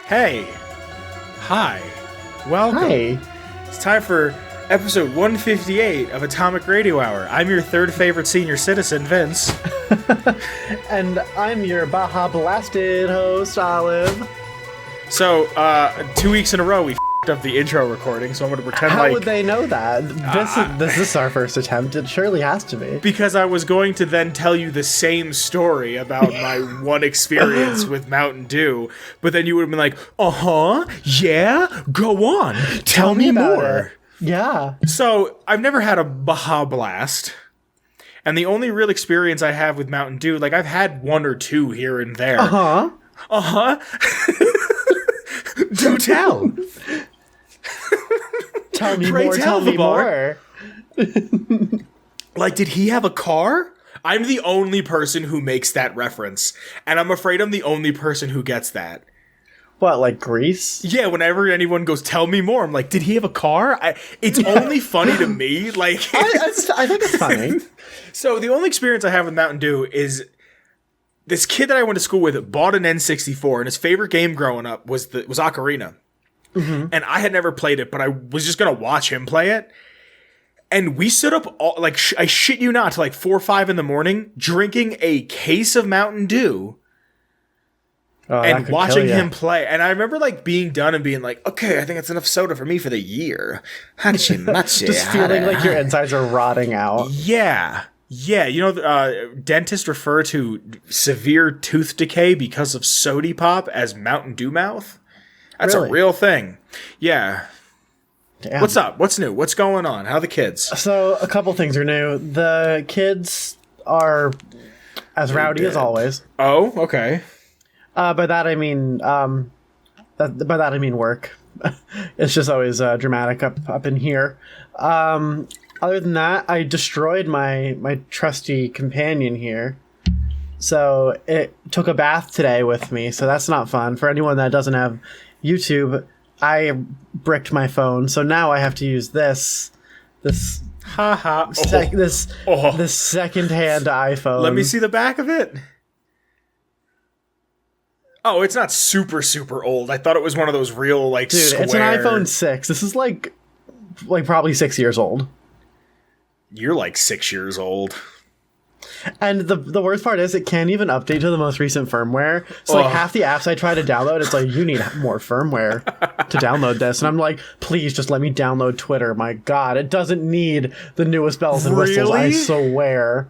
Hey. Hi. Welcome. Hi. It's time for episode 158 of Atomic Radio Hour. I'm your third favorite senior citizen, Vince. And I'm your Baja Blasted host, Olive. So, 2 weeks in a row, we f***ed up the intro recording, so I'm going to pretend How would they know that? This is our first attempt. It surely has to be. Because I was going to then tell you the same story about my one experience with Mountain Dew, but then you would have been like, yeah, go on, tell me more. It. Yeah. So, I've never had a Baja Blast, and the only real experience I have with Mountain Dew, like, I've had one or two here and there. Do tell. Tell me Pray more, tell me more. Like, did he have a car? I'm the only person who makes that reference, and I'm afraid I'm the only person who gets that. What, like Grease? Yeah, whenever anyone goes, tell me more, I'm like, did he have a car? It's only funny to me. Like, I think it's funny. So the only experience I have with Mountain Dew is this kid that I went to school with bought an N64, and his favorite game growing up was Ocarina. Mm-hmm. And I had never played it, but I was just going to watch him play it. And we stood up, I shit you not, to like 4 or 5 in the morning, drinking a case of Mountain Dew and watching him play. And I remember like being done and being like, okay, I think that's enough soda for me for the year. Just feeling like your insides are rotting out. Yeah. Yeah, you know, dentists refer to severe tooth decay because of sody pop as Mountain Dew mouth. That's really a real thing. Yeah. Damn. What's up? What's new? What's going on? How are the kids? So, a couple things are new. The kids are as rowdy as always. Oh, okay. By that I mean work. It's just always dramatic up in here. Other than that, I destroyed my trusty companion here. So it took a bath today with me, so that's not fun. For anyone that doesn't have YouTube, I bricked my phone, so now I have to use this second-hand iPhone. Let me see the back of it. Oh, it's not super, super old. I thought it was one of those real, like, dude, square... it's an iPhone 6. This is, like probably 6 years old. You're, like, 6 years old. And the worst part is it can't even update to the most recent firmware. So, like, half the apps I try to download, it's like, you need more firmware to download this. And I'm like, please just let me download Twitter. My God, it doesn't need the newest bells and whistles, I swear.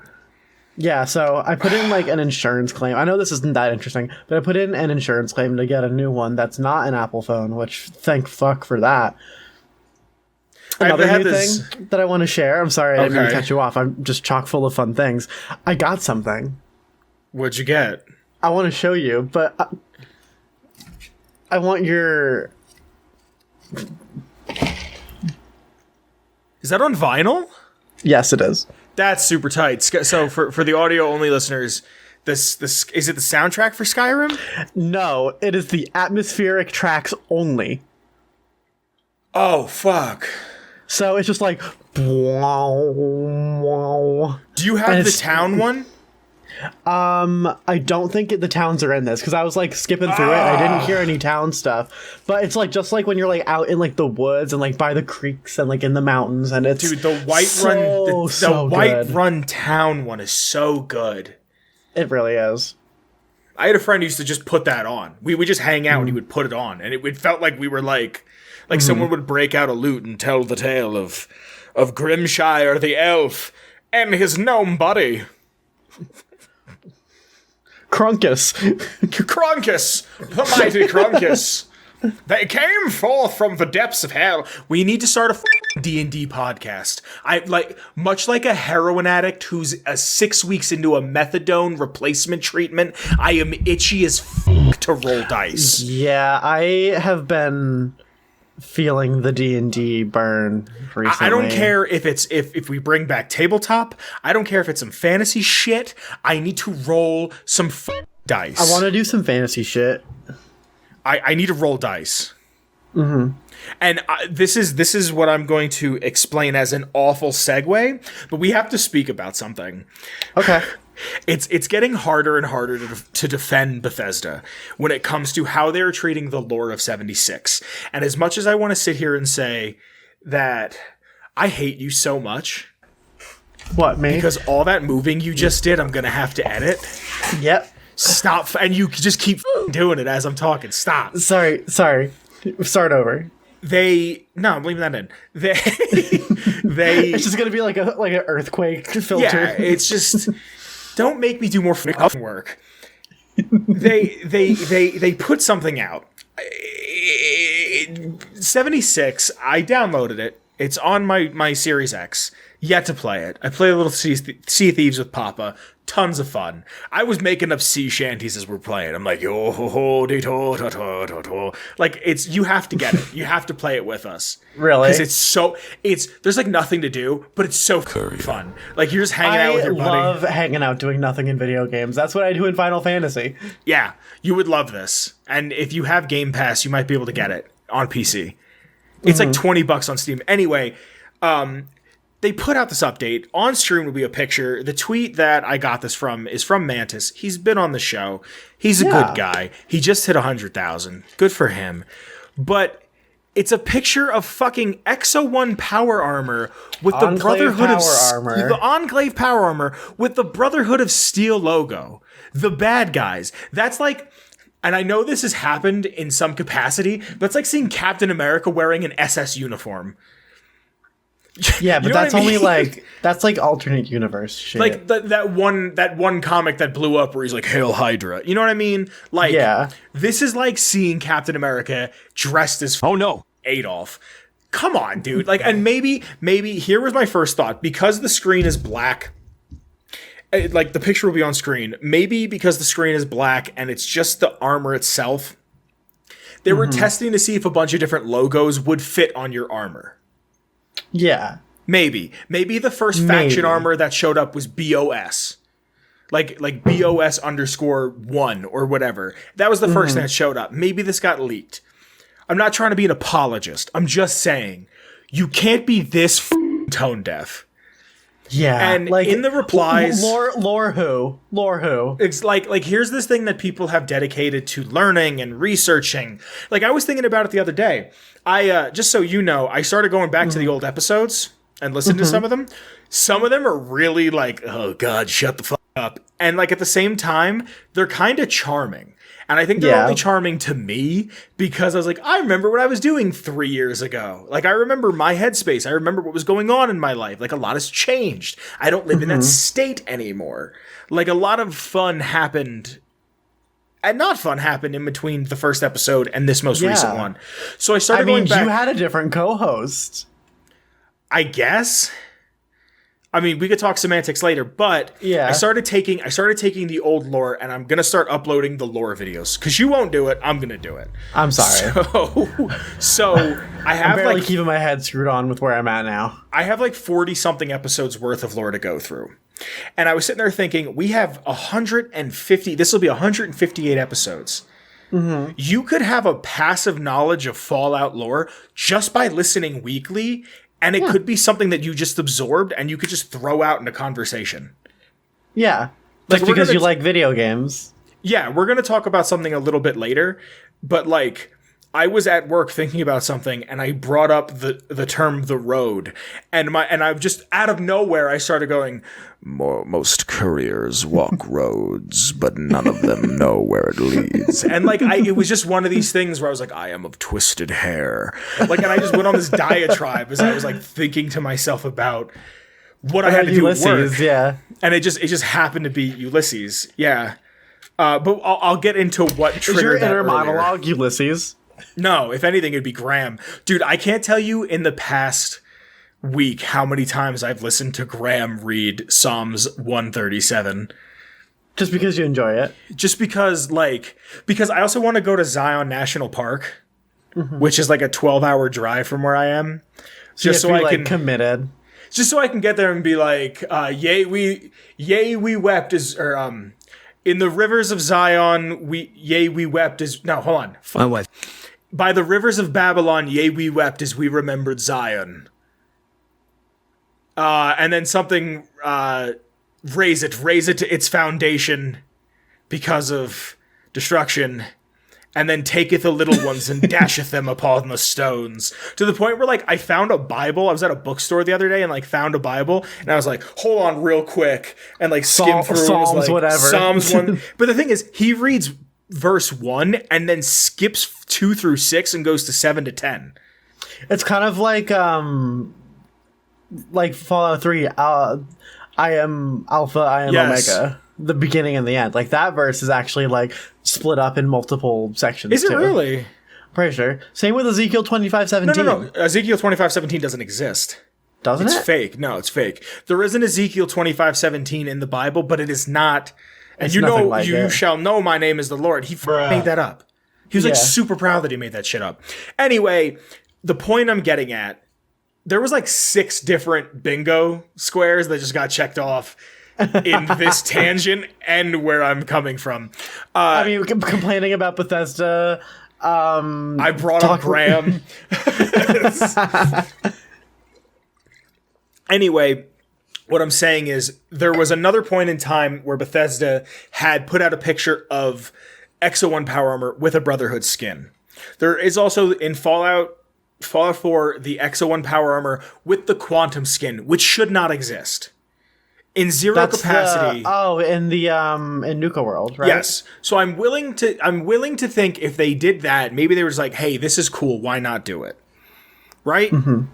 Yeah, so I put in, like, an insurance claim. I know this isn't that interesting, but I put in an insurance claim to get a new one that's not an Apple phone, which, thank fuck for that. Another new thing that I want to share. I'm sorry, I didn't mean to cut you off. I'm just chock full of fun things. I got something. What'd you get? I want to show you, but I want your... Is that on vinyl? Yes, it is. That's super tight. So for the audio-only listeners, this is it the soundtrack for Skyrim? No, it is the atmospheric tracks only. Oh, fuck. So it's just like... Do you have the town one? I don't think the towns are in this, because I was like skipping through it. I didn't hear any town stuff, but it's like just like when you're like out in like the woods and like by the creeks and like in the mountains, and it's dude, the White Run town one is so good. It really is. I had a friend who used to just put that on. We would just hang out and he would put it on, and it felt like we were like someone would break out a lute and tell the tale of Grimshire the elf and his gnome buddy. Crunkus, the mighty Crunkus. They came forth from the depths of hell. We need to start a D&D podcast. Much like a heroin addict who's 6 weeks into a methadone replacement treatment, I am itchy as to roll dice. Yeah, I have been feeling the D&D burn recently. I don't care if we bring back tabletop. I don't care if it's some fantasy shit. I need to roll some dice. I want to do some fantasy shit. I need to roll dice. Mm-hmm. And this is what I'm going to explain as an awful segue, but we have to speak about something. Okay. it's getting harder and harder to defend Bethesda when it comes to how they're treating the lore of 76. And as much as I want to sit here and say that I hate you so much. What, me? Because all that moving you just did, I'm going to have to edit. Yep. Stop. And you just keep doing it as I'm talking. Stop. Sorry. Start over. No, I'm leaving that in. They It's just gonna be like an earthquake filter. Yeah, it's just don't make me do more fucking work. They put something out. 76. I downloaded it. It's on my Series X. Yet to play it. I play a little Sea of Thieves with Papa. Tons of fun. I was making up sea shanties as we're playing. I'm like, yo ho ho de to to to to to. Like, you have to get it. You have to play it with us. Really? Because there's like nothing to do, but it's so fun. Like, you're just hanging out with your buddy. I love hanging out doing nothing in video games. That's what I do in Final Fantasy. Yeah, you would love this. And if you have Game Pass, you might be able to get it on PC. It's like $20 on Steam. Anyway, they put out this update. On stream will be a picture. The tweet that I got this from is from Mantis. He's been on the show. He's a good guy. He just hit 100,000. Good for him. But it's a picture of fucking Exo 1 power armor with the Brotherhood of Armor. The Enclave power armor with the Brotherhood of Steel logo. The bad guys. That's like, and I know this has happened in some capacity, but it's like seeing Captain America wearing an SS uniform. Yeah, but that's only like alternate universe shit. Like that one comic that blew up where he's like, "Hail Hydra." You know what I mean? Like, this is like seeing Captain America dressed as Adolf. Come on, dude. Like, and maybe here was my first thought, because the screen is black. Like, the picture will be on screen. Maybe because the screen is black and it's just the armor itself. They were testing to see if a bunch of different logos would fit on your armor. Yeah. Maybe the first faction armor that showed up was BOS. Like BOS _1 or whatever. That was the first thing that showed up. Maybe this got leaked. I'm not trying to be an apologist. I'm just saying, you can't be this tone deaf. Yeah. And like, in the replies, lore who? It's like here's this thing that people have dedicated to learning and researching. Like, I was thinking about it the other day. I just so you know, I started going back to the old episodes and listening to some of them. Some of them are really like, oh God, shut the fuck up. And like, at the same time, they're kind of charming. And I think they're only charming to me because I was like, I remember what I was doing 3 years ago. Like, I remember my headspace. I remember what was going on in my life. Like, a lot has changed. I don't live in that state anymore. Like, a lot of fun happened, and not fun happened, in between the first episode and this most recent one. So I started going back. You had a different co-host. I guess. I mean, we could talk semantics later, but I started taking the old lore, and I'm gonna start uploading the lore videos. Because you won't do it, I'm gonna do it. I'm sorry. So I have, I'm barely keeping my head screwed on with where I'm at now. I have like 40 something episodes worth of lore to go through, and I was sitting there thinking, we have 150. This will be 158 episodes. You could have a passive knowledge of Fallout lore just by listening weekly. And it could be something that you just absorbed and you could just throw out in a conversation. Yeah. Like, because you like video games. Yeah, we're going to talk about something a little bit later. But, like, I was at work thinking about something and I brought up the term "the road." And I've just, out of nowhere, I started going, most careers walk roads, but none of them know where it leads. And like, it was just one of these things where I was like, I am of twisted hair. Like, and I just went on this diatribe as I was like thinking to myself about what I had to do at work. Yeah. And it just happened to be Ulysses. Yeah. But I'll get into what triggered Is your that inner earlier. monologue Ulysses? No, if anything, it'd be Graham. Dude, I can't tell you in the past week how many times I've listened to Graham read Psalms 137. Just because you enjoy it? Just because I also want to go to Zion National Park, which is like a 12-hour drive from where I am. Just so I can committed. Just so I can get there and be like, yea we wept in the rivers of Zion, we wept as... No, hold on. My wife. By the rivers of Babylon, yea, we wept as we remembered Zion. And then something raise it to its foundation because of destruction, and then taketh the little ones and dasheth them upon the stones. To the point where, like, I found a Bible. I was at a bookstore the other day and, like, found a Bible, and I was like, hold on real quick, and, like, skimmed through Psalms, like, whatever. Psalms 1. But the thing is, he reads verse 1 and then skips 2 through 6 and goes to 7 to 10. It's kind of like Fallout 3, I am Alpha, I am Omega. The beginning and the end. Like, that verse is actually, like, split up in multiple sections. Is it really? Pretty sure. Same with Ezekiel 25:17. No. Ezekiel 25:17 doesn't exist. Doesn't it? It's fake. No, it's fake. There is an Ezekiel 25:17 in the Bible, but it is not. And It's you know, nothing like you it. shall know my name is the Lord. He made that up. He was like Yeah. super proud that he made that shit up. Anyway, the point I'm getting at, there was like 6 different bingo squares that just got checked off in this tangent and where I'm coming from. I mean, complaining about Bethesda. I brought up Graham. Anyway, what I'm saying is there was another point in time where Bethesda had put out a picture of Exo 1 power armor with a Brotherhood skin. There is also in Fallout 4 the Exo 1 power armor with the Quantum skin, which should not exist. In zero capacity. In the in Nuka World, right? Yes. So I'm willing to think if they did that, maybe they were just like, hey, this is cool, why not do it? Right? Mm-hmm.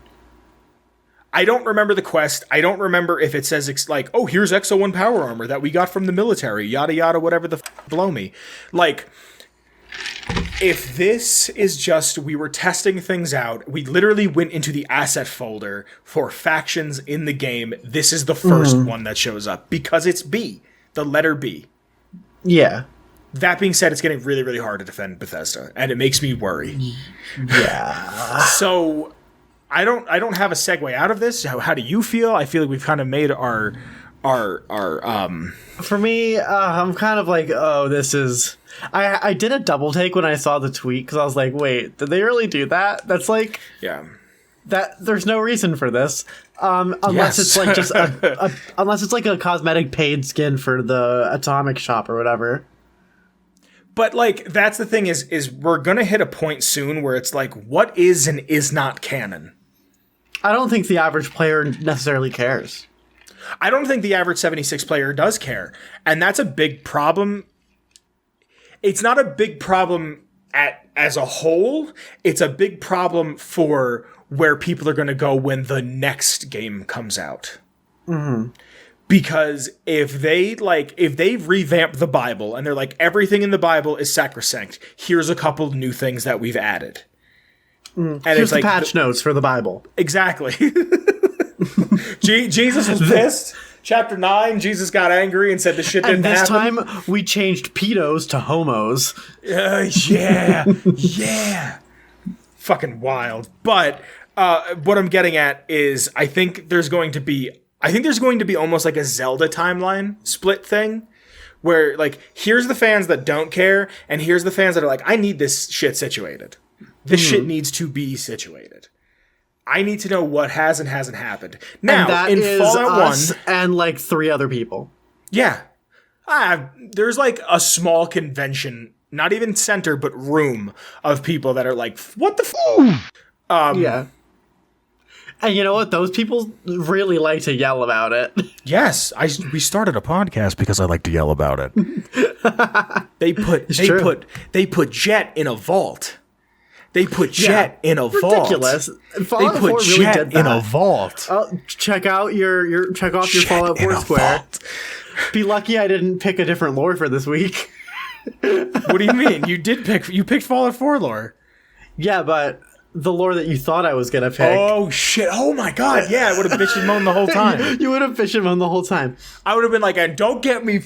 I don't remember the quest. I don't remember if it says like, oh, here's Exo 1 power armor that we got from the military, yada yada, whatever the blow me. Like, if this is just we were testing things out, we literally went into the asset folder for factions in the game. This is the first one that shows up because it's B, the letter B. Yeah. That being said, it's getting really, really hard to defend Bethesda, and it makes me worry. Yeah. So I don't have a segue out of this. How do you feel? I feel like we've kind of made our For me, I'm kind of like, oh, this is. I did a double take when I saw the tweet because I was like, wait, did they really do that? That's like, yeah. That there's no reason for this, unless it's like just unless it's like a cosmetic paid skin for the Atomic Shop or whatever. But like that's the thing is we're gonna hit a point soon where it's like, what is and is not canon. I don't think the average player necessarily cares. I don't think the average 76 player does care, and that's a big problem. It's not a big problem as a whole. It's a big problem for where people are going to go when the next game comes out. Mm-hmm. Because if they revamp the Bible and they're like, everything in the Bible is sacrosanct, here's a couple new things that we've added. And here's it's the like patch notes for the Bible. Exactly. Jesus was pissed. Chapter 9, Jesus got angry and said the shit didn't happen. And this time, we changed pedos to homos. Yeah. Fucking wild. But what I'm getting at is I think there's going to be almost like a Zelda timeline split thing. Where, like, here's the fans that don't care, and here's the fans that are like, I need this shit situated. This shit needs to be situated. I need to know what has and hasn't happened. Now, and that in is Fallout us 1... and, like, 3 other people. Yeah. There's, like, a small convention, not even center, but room of people that are like, what the f***? Yeah. And you know what? Those people really like to yell about it. Yes. We started a podcast because I like to yell about it. They put Jet in a vault. They put Jet in a vault. Ridiculous. Fallout they put 4 really Jet in a vault. Check off your Fallout 4 square. Be lucky I didn't pick a different lore for this week. What do you mean? You picked Fallout 4 lore. Yeah, but the lore that you thought I was gonna pick. Oh shit! Oh my god! Yeah, I would have bitched and moaned the whole time. You would have bitched and moaned the whole time. I would have been like, and don't get me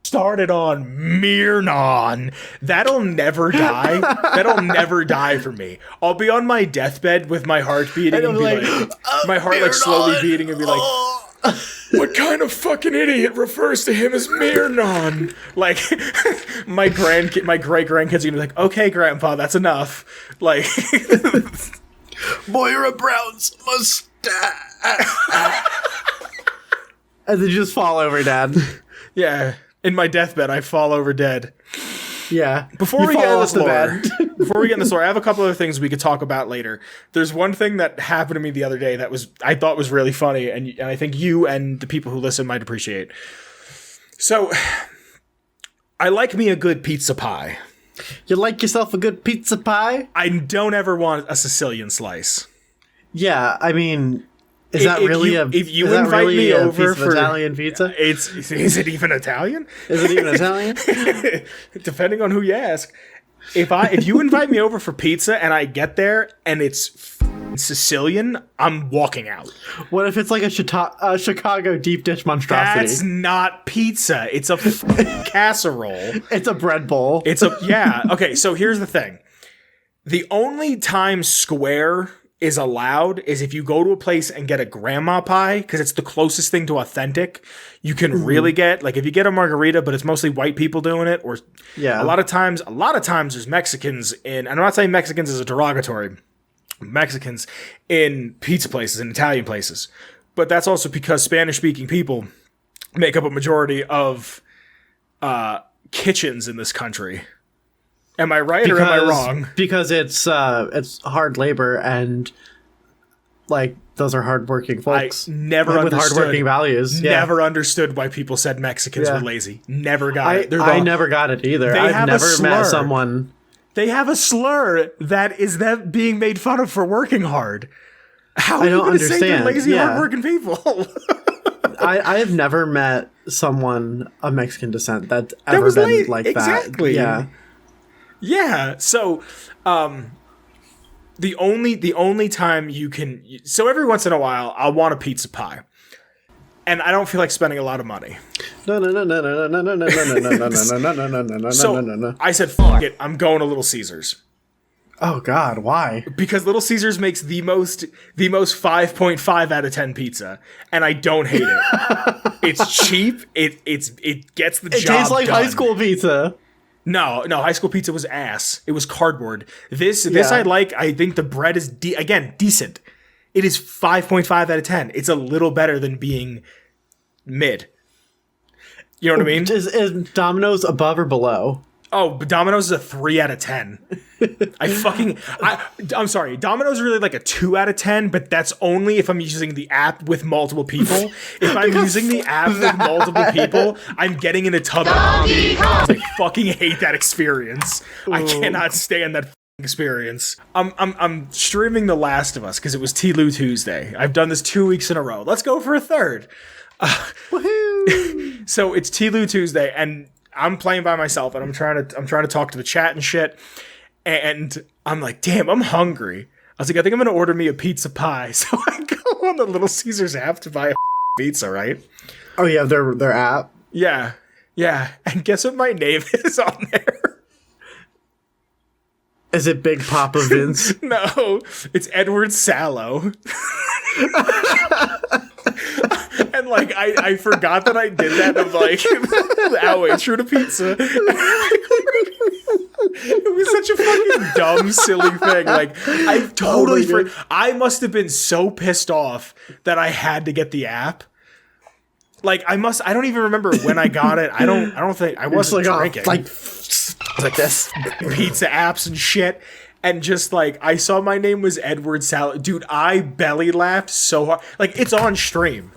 started on Myrnon. That'll never die. That'll never die for me. I'll be on my deathbed with my heart beating and be like my heart Myrnon. Like slowly beating and be like, what kind of fucking idiot refers to him as Myrnon? Like, my great grandkids are gonna be like, okay, Grandpa, that's enough. Like, Moira Brown's mustache. And then you just fall over dead. Yeah. In my deathbed, I fall over dead. Yeah. Before we get into this lore, I have a couple other things we could talk about later. There's one thing that happened to me the other day that I thought was really funny, and I think you and the people who listen might appreciate. So, I like me a good pizza pie. You like yourself a good pizza pie? I don't ever want a Sicilian slice. Yeah, I mean, is that really a piece of Italian pizza? Is it even Italian? Is it even Italian? Depending on who you ask. If you invite me over for pizza and I get there and it's Sicilian, I'm walking out. What if it's like a Chicago deep dish monstrosity? That's not pizza. It's a casserole. It's a bread bowl. Okay, so here's the thing. The only time square is allowed is if you go to a place and get a grandma pie, because it's the closest thing to authentic. You can really get, like, if you get a margarita, but it's mostly white people doing it, or a lot of times there's Mexicans in, and I'm not saying Mexicans is a derogatory, Mexicans in pizza places and Italian places, but that's also because Spanish-speaking people make up a majority of kitchens in this country. Am I right or am I wrong? Because it's hard labor and like those are hardworking folks. I never understood with hardworking values. Never understood why people said Mexicans were lazy. Never got it. I never got it either. I've never met someone. They have a slur that is them being made fun of for working hard. How are you going to say they're lazy, hardworking people? I have never met someone of Mexican descent that's ever been like that. Exactly. Yeah. Yeah. So, the only time you can, so every once in a while, I'll want a pizza pie, and I don't feel like spending a lot of money. No. So I said, "Fuck it, I'm going to Little Caesars." Oh God, why? Because Little Caesars makes the most 5.5 out of 10 pizza, and I don't hate it. It's cheap. It gets the job done. It tastes like high school pizza. No, high school pizza was ass. It was cardboard. This I like. I think the bread is decent. It is 5.5 out of 10. It's a little better than being mid. You know what I mean? Is Domino's above or below? Oh, Domino's is a 3 out of 10. I'm sorry. Domino's is really like a 2 out of 10, but that's only if I'm using the app with multiple people. If I'm using the app with multiple people, I'm getting in a tub. I fucking hate that experience. Ooh. I cannot stand that experience. I'm streaming The Last of Us because it was T-Loo Tuesday. I've done this 2 weeks in a row. Let's go for a third. Woohoo! So it's T-Loo Tuesday, and I'm playing by myself, and I'm trying to talk to the chat and shit, and I'm like, damn, I'm hungry. I was like, I think I'm gonna order me a pizza pie. So I go on the Little Caesars app to buy a pizza, right? Oh yeah, their app. Yeah. And guess what my name is on there? Is it Big Papa Vince? No, it's Edward Sallow. And like I forgot that I did that. I'm like, ow, true to pizza. It was such a fucking dumb, silly thing. Like I totally I must have been so pissed off that I had to get the app. Like I don't even remember when I got it. I don't think I wasn't drinking. Like this pizza apps and shit. And just like I saw my name was Edward Salad. Dude, I belly laughed so hard. Like it's on stream.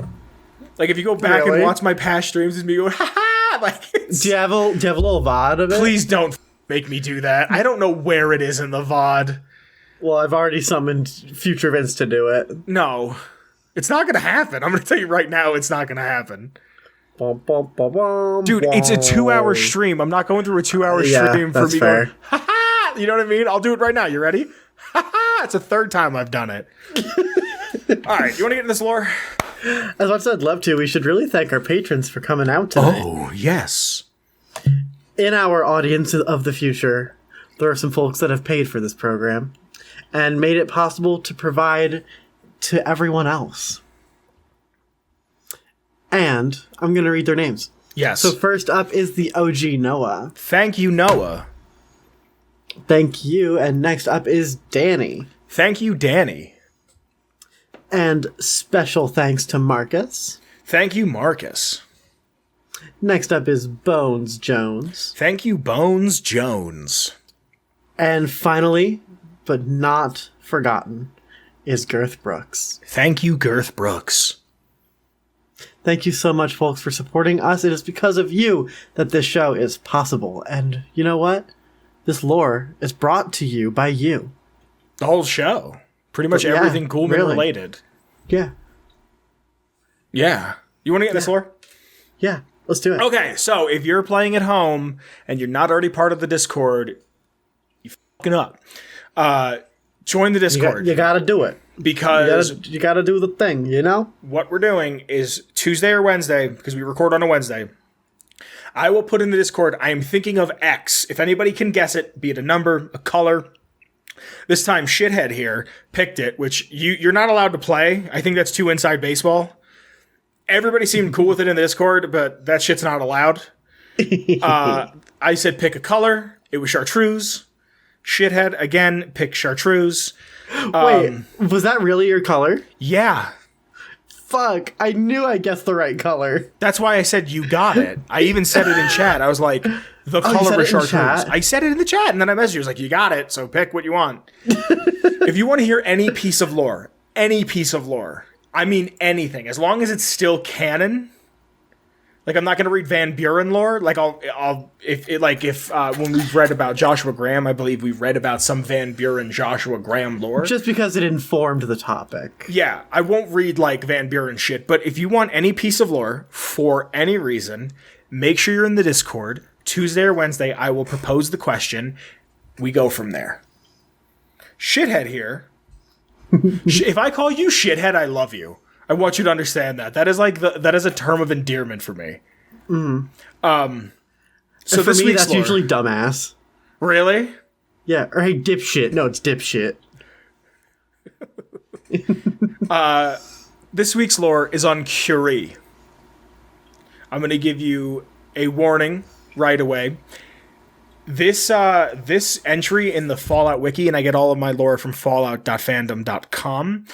Like if you go back and watch my past streams, it's me going, ha ha. Like, do you have a little VOD of it? Please don't make me do that. I don't know where it is in the VOD. Well, I've already summoned future Vince to do it. No, it's not gonna happen. I'm gonna tell you right now, it's not gonna happen. Dude, it's a 2-hour stream. I'm not going through a 2-hour stream for me going, ha ha. You know what I mean? I'll do it right now. You ready? Ha ha. It's the third time I've done it. All right, you want to get into this lore? As much as I'd love to, we should really thank our patrons for coming out today. Oh, yes. In our audience of the future, there are some folks that have paid for this program and made it possible to provide to everyone else. And I'm going to read their names. Yes. So first up is the OG Noah. Thank you, Noah. Thank you. And next up is Danny. Thank you, Danny. And special thanks to Marcus. Thank you, Marcus. Next up is Bones Jones. Thank you, Bones Jones. And finally, but not forgotten, is Girth Brooks. Thank you, Girth Brooks. Thank you so much, folks, for supporting us. It is because of you that this show is possible. And you know what? This lore is brought to you by you. The whole show. Pretty much everything Ghoulman related. Yeah. Yeah. You want to get this lore? Yeah. Let's do it. Okay, so if you're playing at home and you're not already part of the Discord, you fucking up. Join the Discord. You gotta do it. Because you gotta do the thing, you know? What we're doing is Tuesday or Wednesday, because we record on a Wednesday, I will put in the Discord, I am thinking of X. If anybody can guess it, be it a number, a color. This time, Shithead here picked it, which you're not allowed to play. I think that's too inside baseball. Everybody seemed cool with it in the Discord, but that shit's not allowed. I said pick a color. It was chartreuse. Shithead, again, pick chartreuse. Wait, was that really your color? Yeah. Fuck, I knew I guessed the right color. That's why I said you got it. I even said it in chat. I was like, the color was chartreuse. I said it in the chat, and then I messaged you. I was like, you got it, so pick what you want. If you want to hear any piece of lore, I mean anything, as long as it's still canon. Like, I'm not going to read Van Buren lore. Like, if when we've read about Joshua Graham, I believe we read about some Van Buren Joshua Graham lore. Just because it informed the topic. Yeah, I won't read, like, Van Buren shit. But if you want any piece of lore, for any reason, make sure you're in the Discord. Tuesday or Wednesday, I will propose the question. We go from there. Shithead here. If I call you Shithead, I love you. I want you to understand that. That is like that is a term of endearment for me. Mm. So for me, that's usually dumbass. Really? Yeah. Or hey, dipshit. No, it's dipshit. This week's lore is on Curie. I'm going to give you a warning right away. This entry in the Fallout wiki, and I get all of my lore from fallout.fandom.com,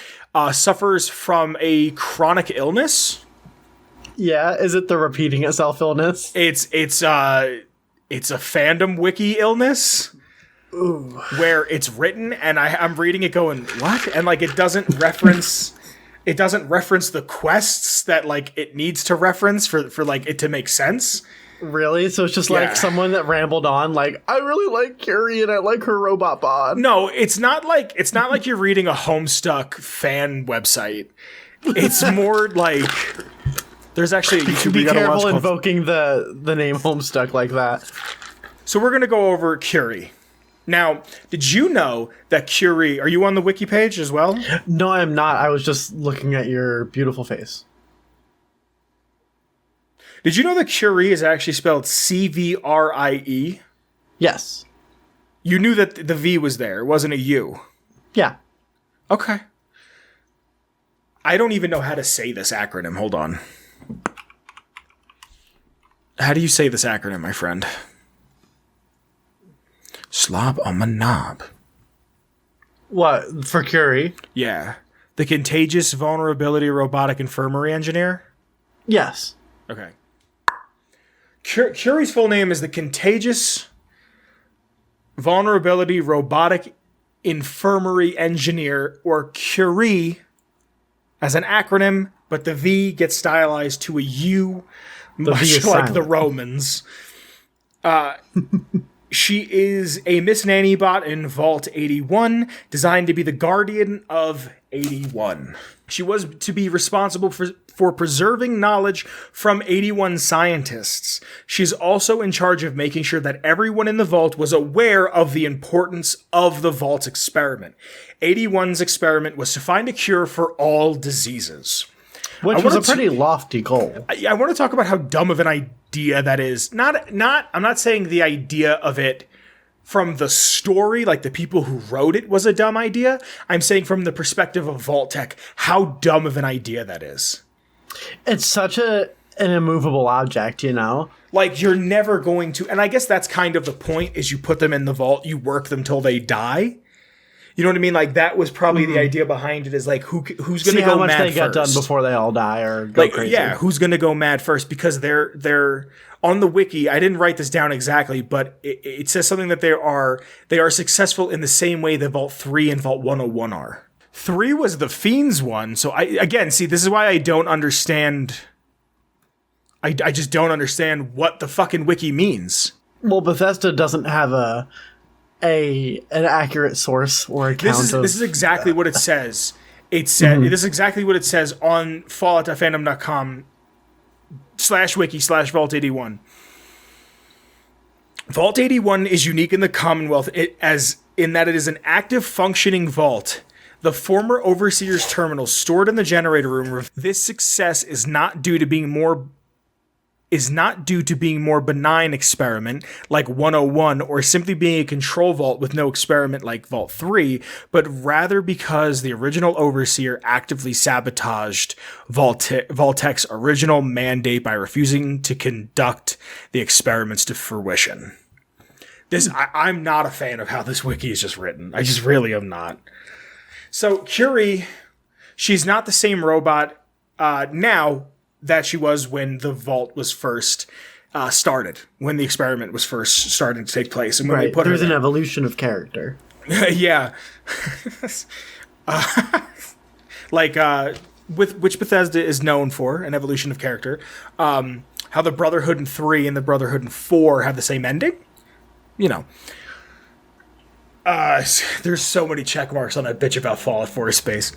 suffers from a chronic illness. Yeah, is it the repeating itself illness? It's a fandom wiki illness. Ooh. Where it's written, and I'm reading it going, what? And like it doesn't reference the quests that like it needs to reference for like it to make sense. Really? So it's just like someone that rambled on, like, I really like Carrie and I like her robot bod. No, it's not like you're reading a Homestuck fan website. It's more like there's actually a YouTube. Be careful invoking the name Homestuck like that. So we're gonna go over Curie. Now, did you know that Curie? Are you on the wiki page as well? No, I'm not. I was just looking at your beautiful face. Did you know that Curie is actually spelled C-V-R-I-E? Yes. You knew that the V was there. It wasn't a U. Yeah. Okay. I don't even know how to say this acronym. Hold on. How do you say this acronym, my friend? Slob on my knob. What? For Curie? Yeah. The Contagious Vulnerability Robotic Infirmary Engineer? Yes. Okay. Curie's full name is the Contagious Vulnerability Robotic Infirmary Engineer, or Curie, as an acronym, but the V gets stylized to a U, much like the Romans. She is a Miss Nanny bot in Vault 81, designed to be the guardian of 81. She was to be responsible for preserving knowledge from 81 scientists. She's also in charge of making sure that everyone in the Vault was aware of the importance of the Vault's experiment. 81's experiment was to find a cure for all diseases. Which was a pretty lofty goal. I want to talk about how dumb of an idea that is. I'm not saying the idea of it from the story, like the people who wrote it, was a dumb idea. I'm saying from the perspective of Vault Tech, how dumb of an idea that is. It's such an immovable object, you know? Like, you're never going to... And I guess that's kind of the point, is you put them in the vault, you work them till they die. You know what I mean? Like, that was probably the idea behind it, is like, who's going to go mad first? See how much they got done before they all die or go crazy. Yeah, who's going to go mad first? Because they're on the wiki. I didn't write this down exactly, but it says something that they are successful in the same way that Vault 3 and Vault 101 are. 3 was the Fiends one, so this is why I don't understand. I just don't understand what the fucking wiki means. Well, Bethesda doesn't have an accurate source or account. This is exactly what it says. It said this is exactly what it says on fallout.fandom.com/wiki/Vault81. Vault 81 is unique in the Commonwealth in that it is an active functioning vault. The former Overseer's terminal stored in the generator room. This success is not due to being more benign experiment like 101 or simply being a control vault with no experiment like Vault 3, but rather because the original Overseer actively sabotaged Vault-Tec's original mandate by refusing to conduct the experiments to fruition. I'm not a fan of how this wiki is just written. I just really am not. So Curie, she's not the same robot now that she was when the vault was first started, when the experiment was first starting to take place. And when they put there's an evolution of character. Yeah. With which Bethesda is known for, an evolution of character. How the Brotherhood in 3 and the Brotherhood in 4 have the same ending. You know. There's so many check marks on that bitch about Fallout 4 space.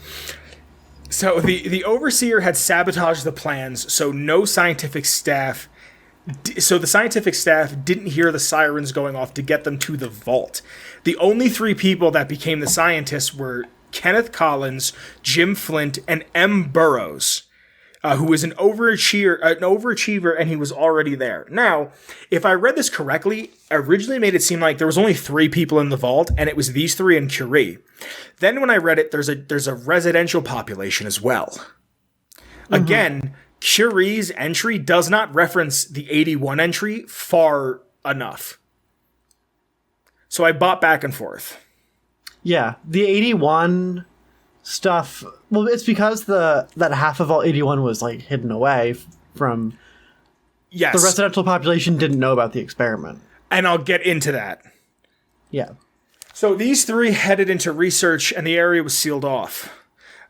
So the Overseer had sabotaged the plans, so the scientific staff didn't hear the sirens going off to get them to the vault. The only 3 people that became the scientists were Kenneth Collins, Jim Flint, and M. Burroughs, who was an overachiever, and he was already there. Now, if I read this correctly, originally made it seem like there was only 3 people in the vault, and it was these 3 and Curie. Then when I read it, there's a residential population as well. Again, Curie's entry does not reference the 81 entry far enough. So I bought back and forth. Yeah, the 81 stuff. Well, it's because that half of all 81 was like hidden away from. Yes. The residential population didn't know about the experiment. And I'll get into that. Yeah. So these 3 headed into research, and the area was sealed off.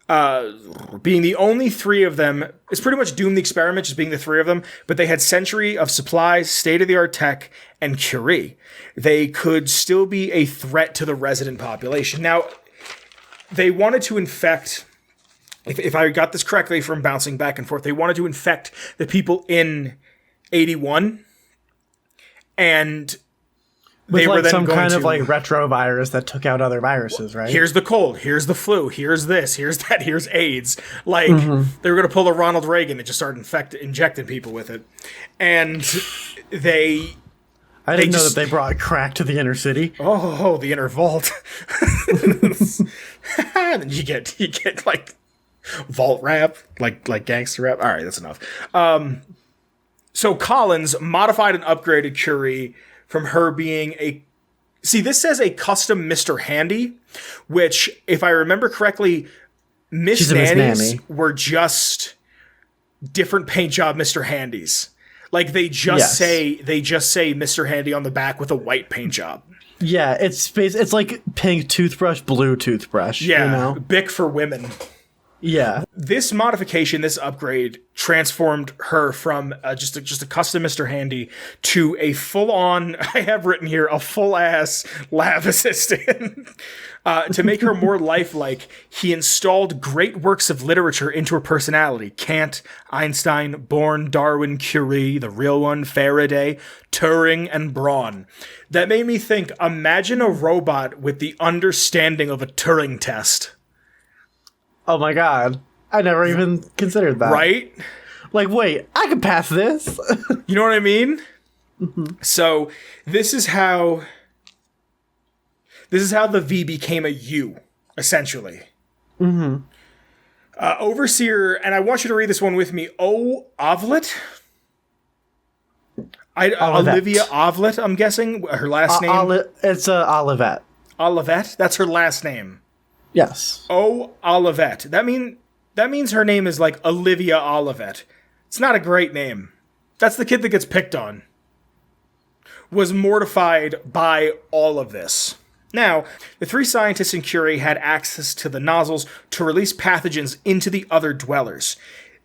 Being the only 3 of them, it's pretty much doomed the experiment, just being the 3 of them, but they had Century of supplies, state-of-the-art tech, and Curie. They could still be a threat to the resident population. Now, they wanted to infect, if I got this correctly from bouncing back and forth, they wanted to infect the people in 81, and with like some kind of like retrovirus that took out other viruses, right? Here's the cold, here's the flu, here's this, here's that, here's AIDS. Like, they were going to pull a Ronald Reagan and just start injecting people with it. And I didn't know that they brought crack to the inner city. Oh, the inner vault. And then you get like vault rap, like gangster rap. All right, that's enough. So Collins modified and upgraded Curie from her being this says a custom Mr. Handy, which, if I remember correctly, Miss Nannies were just different paint job Mr. Handies. Like, they just say Mr. Handy on the back with a white paint job. Yeah, it's like pink toothbrush, blue toothbrush. Yeah, you know? Bic for women. Yeah. This modification, this upgrade, transformed her from just a custom Mr. Handy to a full-on, I have written here, a full-ass lab assistant. To make her more lifelike, he installed great works of literature into her personality. Kant, Einstein, Bohr, Darwin, Curie, the real one, Faraday, Turing, and Braun. That made me think, imagine a robot with the understanding of a Turing test. Oh my god. I never even considered that. Right? Like, wait, I can pass this. You know what I mean? So, this is how the V became a U, essentially. Overseer, and I want you to read this one with me. Ovlet? Olivia Ovlet, I'm guessing. Her last name? It's Olivette. Olivette? That's her last name. Yes. Oh, Olivet. That means her name is like Olivia Olivet. It's not a great name. That's the kid that gets picked on. Was mortified by all of this. Now, the 3 scientists in Curie had access to the nozzles to release pathogens into the other dwellers.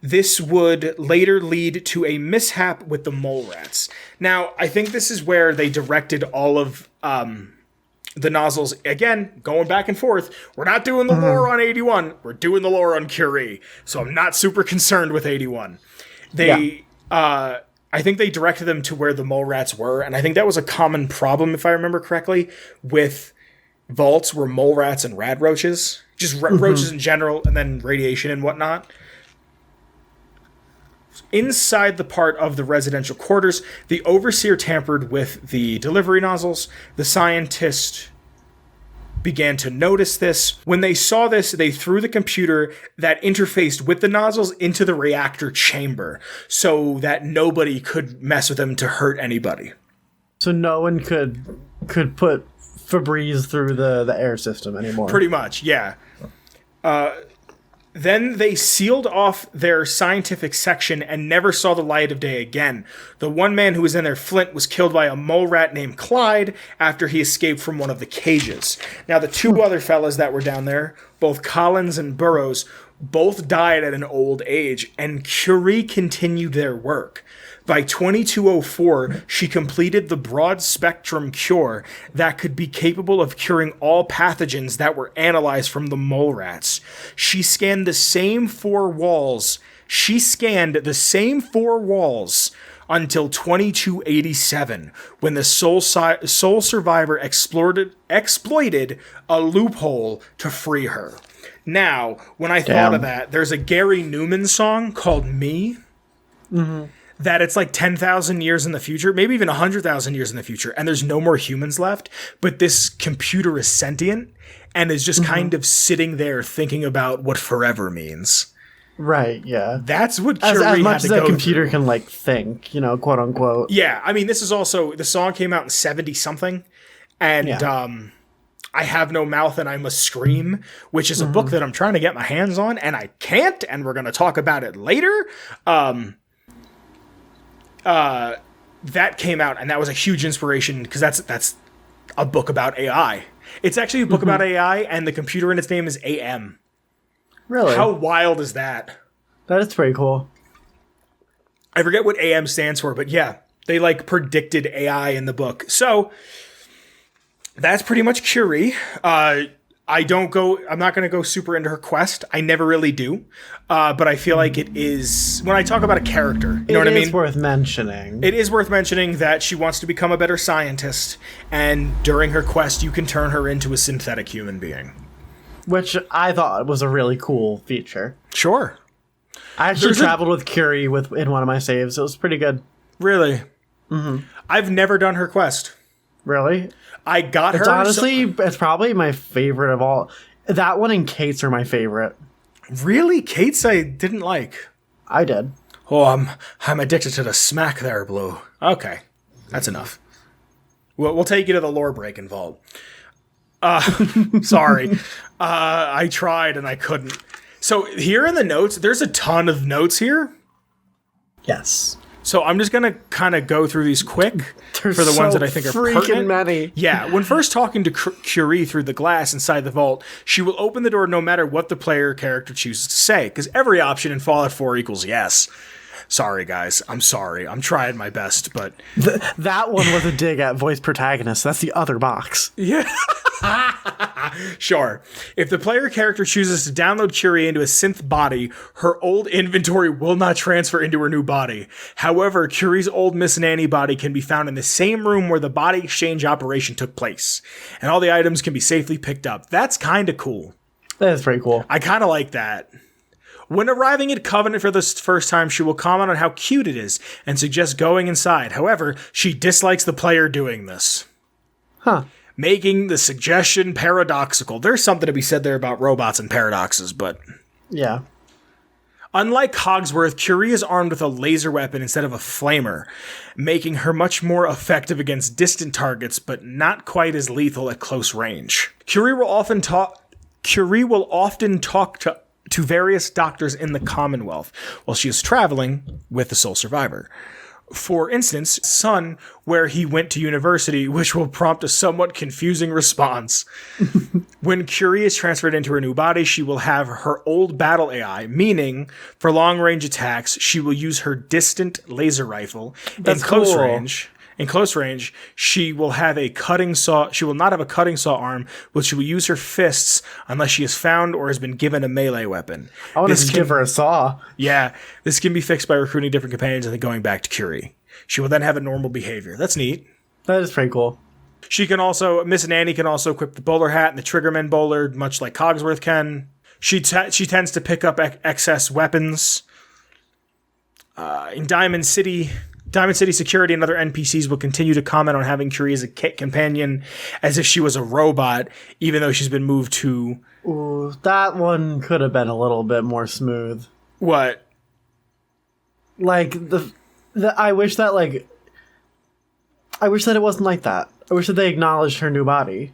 This would later lead to a mishap with the mole rats. Now, I think this is where they directed all of the nozzles. Again, going back and forth. We're not doing the lore on 81. We're doing the lore on Curie. So I'm not super concerned with 81. I think they directed them to where the mole rats were, and I think that was a common problem, if I remember correctly, with vaults were mole rats and rad roaches. Just roaches in general, and then radiation and whatnot. Inside the part of the residential quarters, the overseer tampered with the delivery nozzles. The scientist began to notice this. When they saw this, they threw the computer that interfaced with the nozzles into the reactor chamber so that nobody could mess with them to hurt anybody. So no one could put Febreze through the air system anymore. Pretty much, yeah. Then they sealed off their scientific section and never saw the light of day again. The one man who was in there, Flint, was killed by a mole rat named Clyde after he escaped from one of the cages. Now, the 2 other fellas that were down there, both Collins and Burroughs, both died at an old age, and Curie continued their work. By 2204, she completed the broad-spectrum cure that could be capable of curing all pathogens that were analyzed from the mole rats. She scanned the same 4 walls. Until 2287, when the sole survivor exploited a loophole to free her. Now, when I thought of that, there's a Gary Newman song called Me. That it's like 10,000 years in the future, maybe even 100,000 years in the future, and there's no more humans left, but this computer is sentient and is just kind of sitting there thinking about what forever means. Right, yeah. That's what Curie as much had to as that go computer through. can, like, think, quote unquote. Yeah, I mean, this is also, the song came out in 70-something, and I Have No Mouth and I Must Scream, which is a book that I'm trying to get my hands on, and I can't, and we're going to talk about it later. That came out, and that was a huge inspiration because that's a book about AI. It's actually a book about AI, and the computer in its name is AM. Really? How wild is that? That is pretty cool. I forget what AM stands for, but yeah, they like predicted AI in the book. So that's pretty much Curie. I'm not going to go super into her quest. I never really do. But I feel like it is, when I talk about a character, you know what I mean? It is worth mentioning. It is worth mentioning that she wants to become a better scientist, and during her quest, you can turn her into a synthetic human being. Which I thought was a really cool feature. Sure. I actually traveled with Curie in one of my saves. It was pretty good. Really? Mm-hmm. I've never done her quest. Really? I got her. It's probably my favorite of all. That one and Kate's are my favorite. Really? Kate's I didn't like. I did. Oh, I'm addicted to the smack there, Blue. Okay. That's enough. We'll take you to the lore break and vault. Sorry. I tried and I couldn't. So here in the notes, there's a ton of notes here. Yes. So I'm just going to kind of go through these quick for the ones that I think are pertinent. Many. Yeah, when first talking to Curie through the glass inside the vault, she will open the door no matter what the player character chooses to say, because every option in Fallout 4 equals yes. Sorry, guys. I'm sorry. I'm trying my best, but... That one was a dig at voice protagonist. That's the other box. Yeah. Sure. If the player character chooses to download Curie into a synth body, her old inventory will not transfer into her new body. However, Curie's old Miss Nanny body can be found in the same room where the body exchange operation took place, and all the items can be safely picked up. That's kind of cool. That is pretty cool. I kind of like that. When arriving at Covenant for the first time, she will comment on how cute it is and suggest going inside. However, she dislikes the player doing this. Huh. Making the suggestion paradoxical. There's something to be said there about robots and paradoxes, but... Yeah. Unlike Cogsworth, Curie is armed with a laser weapon instead of a flamer, making her much more effective against distant targets, but not quite as lethal at close range. Curie will often Curie will often talk to various doctors in the Commonwealth while she is traveling with the sole survivor. For instance, son, where he went to university, which will prompt a somewhat confusing response. When Curie is transferred into her new body, she will have her old battle AI, meaning for long-range attacks, she will use her distant laser rifle. That's In close range, she will have a cutting saw. She will not have a cutting saw arm, but she will use her fists unless she is found or has been given a melee weapon. I want to give her a saw. Yeah, this can be fixed by recruiting different companions and then going back to Curie. She will then have a normal behavior. That's neat. That is pretty cool. She can also, Miss Nanny can also equip the bowler hat and the Triggerman bowler, much like Cogsworth can. She tends to pick up excess weapons. In Diamond City security and other NPCs will continue to comment on having Curie as a companion as if she was a robot, even though she's been moved to... Ooh, that one could have been a little bit more smooth. What? Like, I wish that it wasn't like that. I wish that they acknowledged her new body.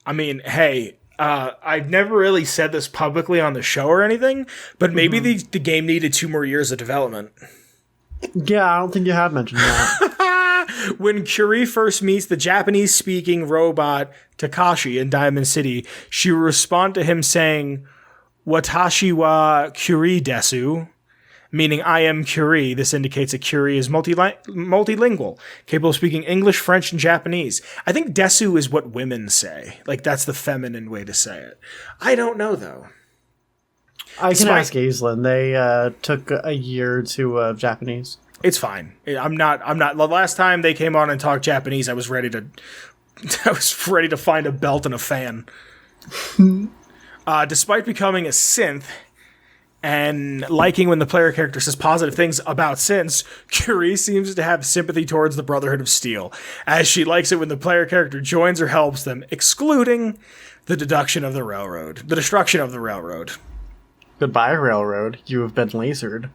I mean, hey... I've never really said this publicly on the show or anything, but maybe the game needed 2 more years of development. Yeah, I don't think you have mentioned that. When Curie first meets the Japanese-speaking robot Takashi in Diamond City, she will respond to him saying, "Watashi wa Curie desu," meaning I am Curie. This indicates that Curie is multilingual, capable of speaking English, French, and Japanese. I think desu is what women say. Like, that's the feminine way to say it. I don't know, though. I can ask Aislinn. They took a year to Japanese. It's fine. I'm not. The last time they came on and talked Japanese, I was ready to find a belt and a fan. Despite becoming a synth and liking when the player character says positive things about synths, Curie seems to have sympathy towards the Brotherhood of Steel, as she likes it when the player character joins or helps them, excluding the destruction of the railroad. Goodbye, railroad. You have been lasered.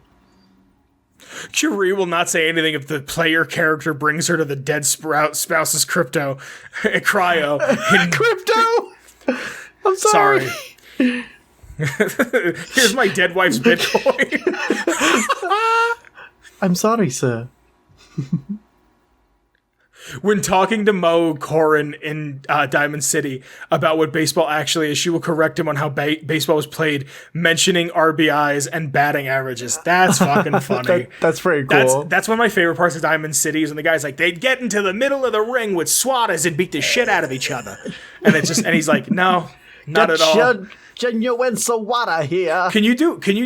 Curie will not say anything if the player character brings her to the dead spouse's cryo. Crypto? I'm sorry. Here's my dead wife's Bitcoin. I'm sorry, sir. When talking to Mo Corin in Diamond City about what baseball actually is, she will correct him on how baseball was played, mentioning RBIs and batting averages. That's fucking funny. That's pretty cool. That's one of my favorite parts of Diamond City is when the guy's like, they'd get into the middle of the ring with swatters and beat the shit out of each other. And it's just, and he's like, no, not at all. Genuine Sawada here. Can you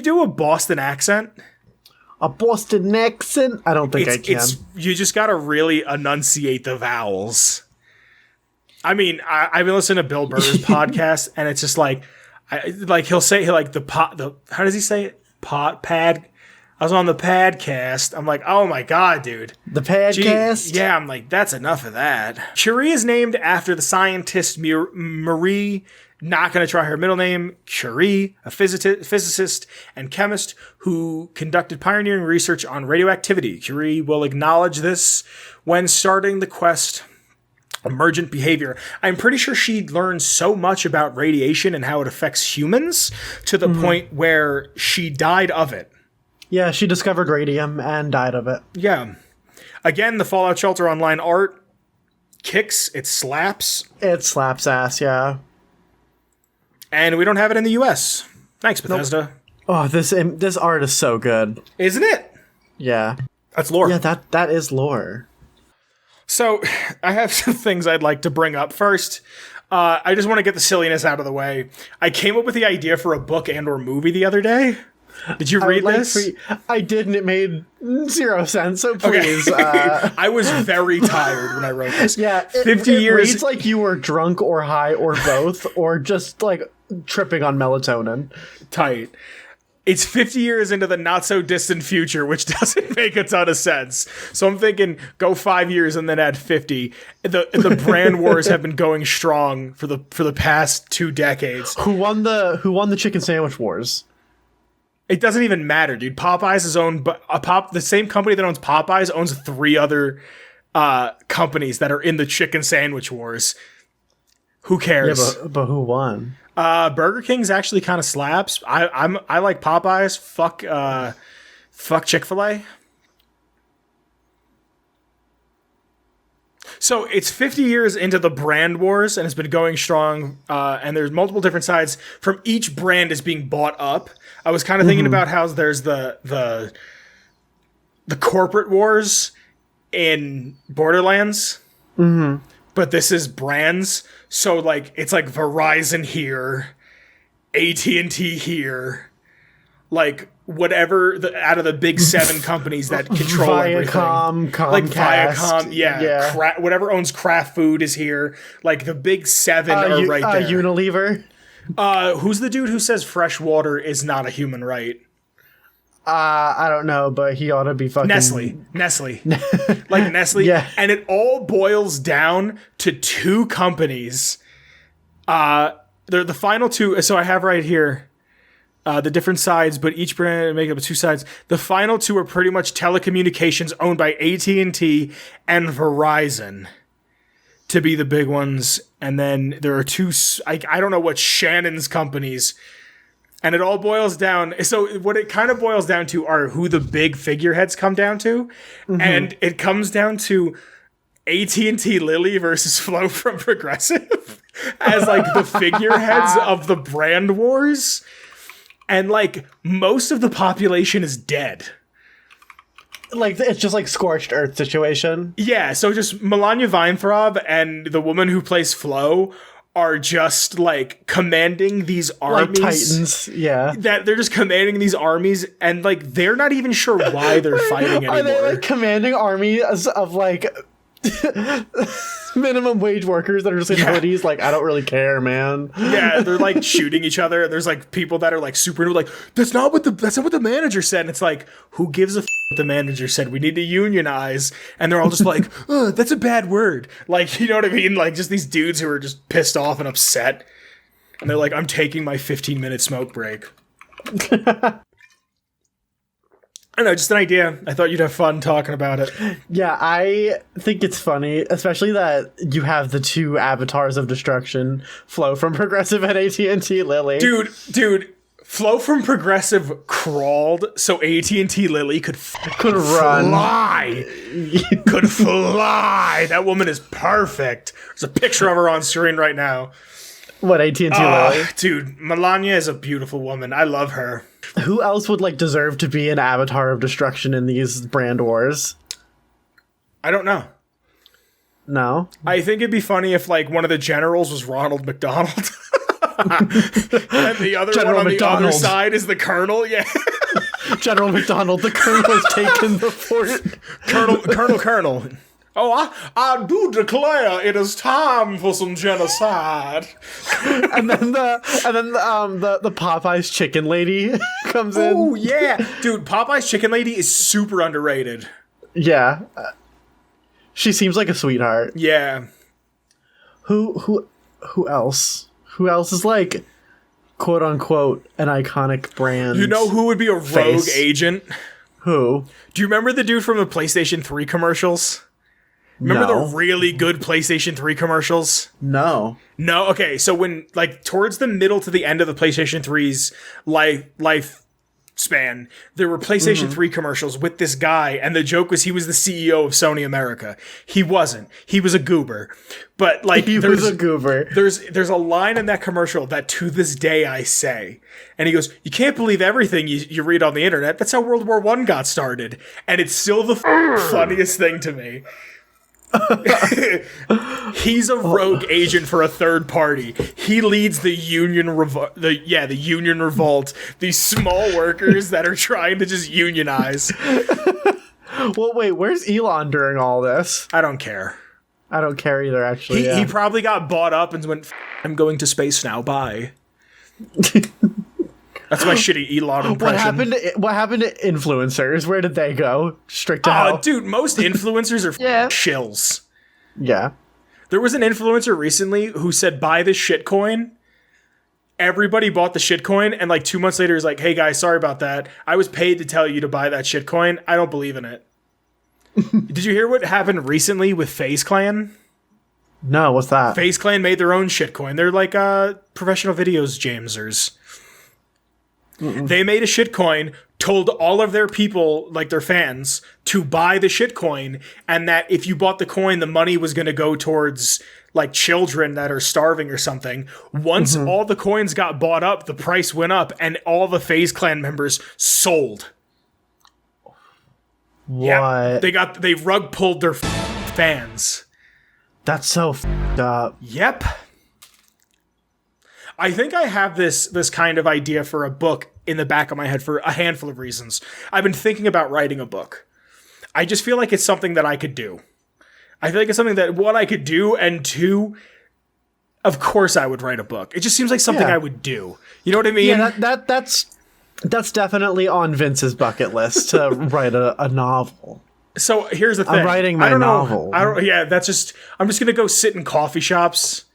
do a Boston accent? A Boston accent? I don't think I can. You just gotta really enunciate the vowels. I mean, I've been listening to Bill Burr's podcast, and it's just like he'll say how does he say it? Pad. I was on the Padcast. I'm like, oh my god, dude. The Padcast? Yeah, I'm like, that's enough of that. Curie is named after the scientist Marie. Not going to try her middle name, Curie, a physicist and chemist who conducted pioneering research on radioactivity. Curie will acknowledge this when starting the quest, Emergent Behavior. I'm pretty sure she learned so much about radiation and how it affects humans to the point where she died of it. Yeah, she discovered radium and died of it. Yeah. Again, the Fallout Shelter Online art kicks, it slaps. It slaps ass, yeah. And we don't have it in the US. Thanks, Bethesda. Nope. Oh, this art is so good. Isn't it? Yeah. That's lore. Yeah, that is lore. So, I have some things I'd like to bring up. First, I just want to get the silliness out of the way. I came up with the idea for a book and or movie the other day. Did you read this? I did, and it made 0 sense, so please. Okay. I was very tired when I wrote this. Yeah, 50 it years. reads like you were drunk or high or both, or just like tripping on melatonin. Tight. It's 50 years into the not-so-distant future, which doesn't make a ton of sense. So I'm thinking, go 5 years and then add 50. The brand wars have been going strong for the past 2 decades. Who won the chicken sandwich wars? It doesn't even matter, dude. Popeyes is owned, but the same company that owns Popeyes owns 3 other companies that are in the chicken sandwich wars. Who cares? Yeah, but who won? Burger King's actually kind of slaps. I like Popeyes. Fuck Chick-fil-A. So it's 50 years into the brand wars, and it's been going strong. And there's multiple different sides from each brand is being bought up. I was kind of thinking about how there's the corporate wars in Borderlands, but this is brands. So like it's like Verizon here, AT&T here, like whatever out of the big 7 companies that control Viacom, everything. Comcast, like Viacom, yeah. Whatever owns Kraft Food is here. Like the big 7 are right there. Unilever. Who's the dude who says fresh water is not a human right? I don't know, but he ought to be fucking... Nestle. Like Nestle. Yeah. And it all boils down to 2 companies. They're the final 2. So I have right here the different sides, but each brand make up 2 sides. The final 2 are pretty much telecommunications owned by AT&T and Verizon to be the big ones. And then there are 2, I don't know what Shannon's companies. And it all boils down. So what it kind of boils down to are who the big figureheads come down to. And it comes down to AT&T Lilly versus Flo from Progressive as like the figureheads of the brand wars. And like most of the population is dead. Like it's just like scorched earth situation. Yeah, so just Melania Weintraub and the woman who plays Flo are just like commanding these armies. Like Titans, yeah. That they're just commanding these armies, and like they're not even sure why they're fighting anymore. Are they like commanding armies of like minimum wage workers that are just in hoodies? Like, I don't really care, man. Yeah, they're like shooting each other. There's like people that are like super new, like that's not what the manager said. And it's like, who gives a what the manager said? We need to unionize. And they're all just like, oh, that's a bad word. Like, you know what I mean? Like just these dudes who are just pissed off and upset. And they're like, I'm taking my 15-minute smoke break. I don't know, just an idea. I thought you'd have fun talking about it. Yeah, I think it's funny, especially that you have the 2 avatars of destruction, Flo from Progressive and AT&T Lilly. Dude, Flo from Progressive crawled so AT&T Lilly could run. Fly. Could fly. That woman is perfect. There's a picture of her on screen right now. What, AT&T Lilly? Dude, Melania is a beautiful woman. I love her. Who else would like deserve to be an avatar of destruction in these brand wars? I don't know. No? I think it'd be funny if like one of the generals was Ronald McDonald. And the other General one on McDonald. the other side is the colonel. Yeah. General McDonald, the colonel has taken the fort. Colonel. Oh, I do declare it is time for some genocide. and then the Popeyes chicken lady comes in. Oh yeah, dude, Popeye's chicken lady is super underrated. Yeah, she seems like a sweetheart. Yeah. Who else? Who else is like, quote unquote, an iconic brand? You know who would be a rogue agent? Who? Do you remember the dude from the PlayStation 3 commercials? Remember the really good PlayStation 3 commercials? No. No? Okay, so when, like, towards the middle to the end of the PlayStation 3's life span, there were PlayStation 3 commercials with this guy, and the joke was he was the CEO of Sony America. He wasn't. He was a goober. But, like, was a goober. There's a line in that commercial that to this day I say. And he goes, you can't believe everything you read on the internet. That's how World War I got started. And it's still the funniest thing to me. He's a rogue agent for a third party. He leads the union the union revolt. These small workers that are trying to just unionize. Well, wait, where's Elon during all this? I don't care. I don't care either, actually. He probably got bought up and went, I'm going to space now, bye. That's my shitty Elon impression. What happened to influencers? Where did they go? Straight to hell? Dude, most influencers are shills. Yeah. There was an influencer recently who said, buy this shitcoin. Everybody bought the shitcoin, and like 2 months later is like, hey guys, sorry about that. I was paid to tell you to buy that shitcoin. I don't believe in it. Did you hear what happened recently with FaZe Clan? No, what's that? FaZe Clan made their own shitcoin. They're like professional videos jamesers. They made a shitcoin, told all of their people, like their fans, to buy the shitcoin, and that if you bought the coin, the money was going to go towards like children that are starving or something. Once all the coins got bought up, the price went up, and all the FaZe Clan members sold. What? Yep. They rug pulled their fans. That's so f***ed up. Yep. I think I have this kind of idea for a book in the back of my head for a handful of reasons. I've been thinking about writing a book. I just feel like it's something that I could do. I feel like it's something that, one, I could do, and two, of course I would write a book. It just seems like something I would do. You know what I mean? Yeah, that's definitely on Vince's bucket list to write a novel. So here's the thing. I'm writing my novel. I'm just gonna go sit in coffee shops.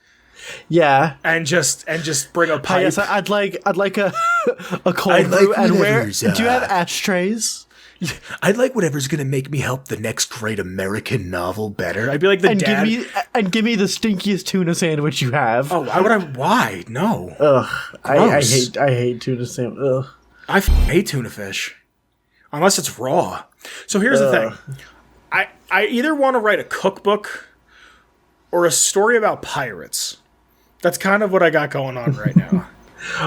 Yeah, and just bring a pipe. Yes, I'd like a cold brew. And where do you have ashtrays? I'd like whatever's gonna make me help the next great American novel better. I'd be like the dad. Give me the stinkiest tuna sandwich you have. Oh, why? No. Ugh. I hate tuna sandwich. Ugh. I hate tuna fish, unless it's raw. So here's the thing. I either want to write a cookbook or a story about pirates. That's kind of what I got going on right now.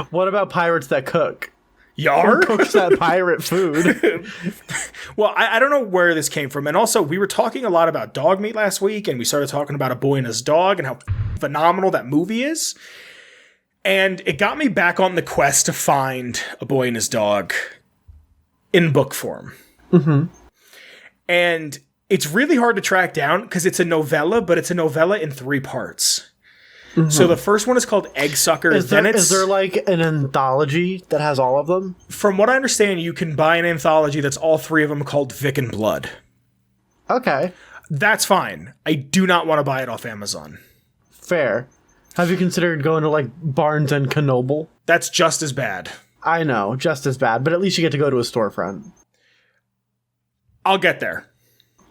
What about pirates that cook? Yar? Who cooks that pirate food? Well, I don't know where this came from. And also, we were talking a lot about dog meat last week, and we started talking about A Boy and His Dog and how phenomenal that movie is. And it got me back on the quest to find A Boy and His Dog in book form. Mm-hmm. And it's really hard to track down because it's a novella, but it's a novella in 3 parts. Mm-hmm. So the first one is called Egg Sucker. Is there like an anthology that has all of them? From what I understand, you can buy an anthology that's all 3 of them called Vic and Blood. Okay. That's fine. I do not want to buy it off Amazon. Fair. Have you considered going to like Barnes and Noble? That's just as bad. I know, just as bad, but at least you get to go to a storefront. I'll get there.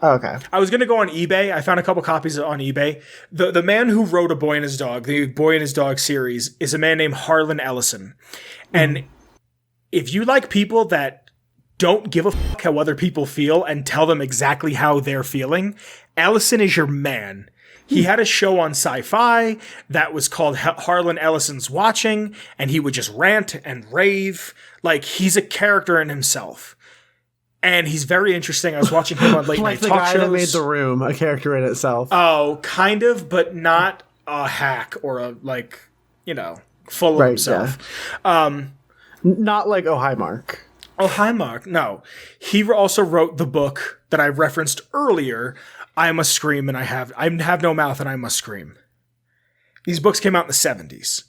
Okay. I was going to go on eBay. I found a couple copies on eBay. The man who wrote A Boy and His Dog, the Boy and His Dog series, is a man named Harlan Ellison. And if you like people that don't give a fuck how other people feel and tell them exactly how they're feeling, Ellison is your man. He had a show on Sci-Fi that was called Harlan Ellison's Watching, and he would just rant and rave. Like, he's a character in himself. And he's very interesting. I was watching him on late night talk shows. Like the guy that made The Room, a character in itself. Oh, kind of, but not a hack or a, full of himself. Yeah. Not like Oh Hi Mark. Oh Hi Mark, no. He also wrote the book that I referenced earlier, I Must Scream and I Have No Mouth and I Must Scream. These books came out in the 70s.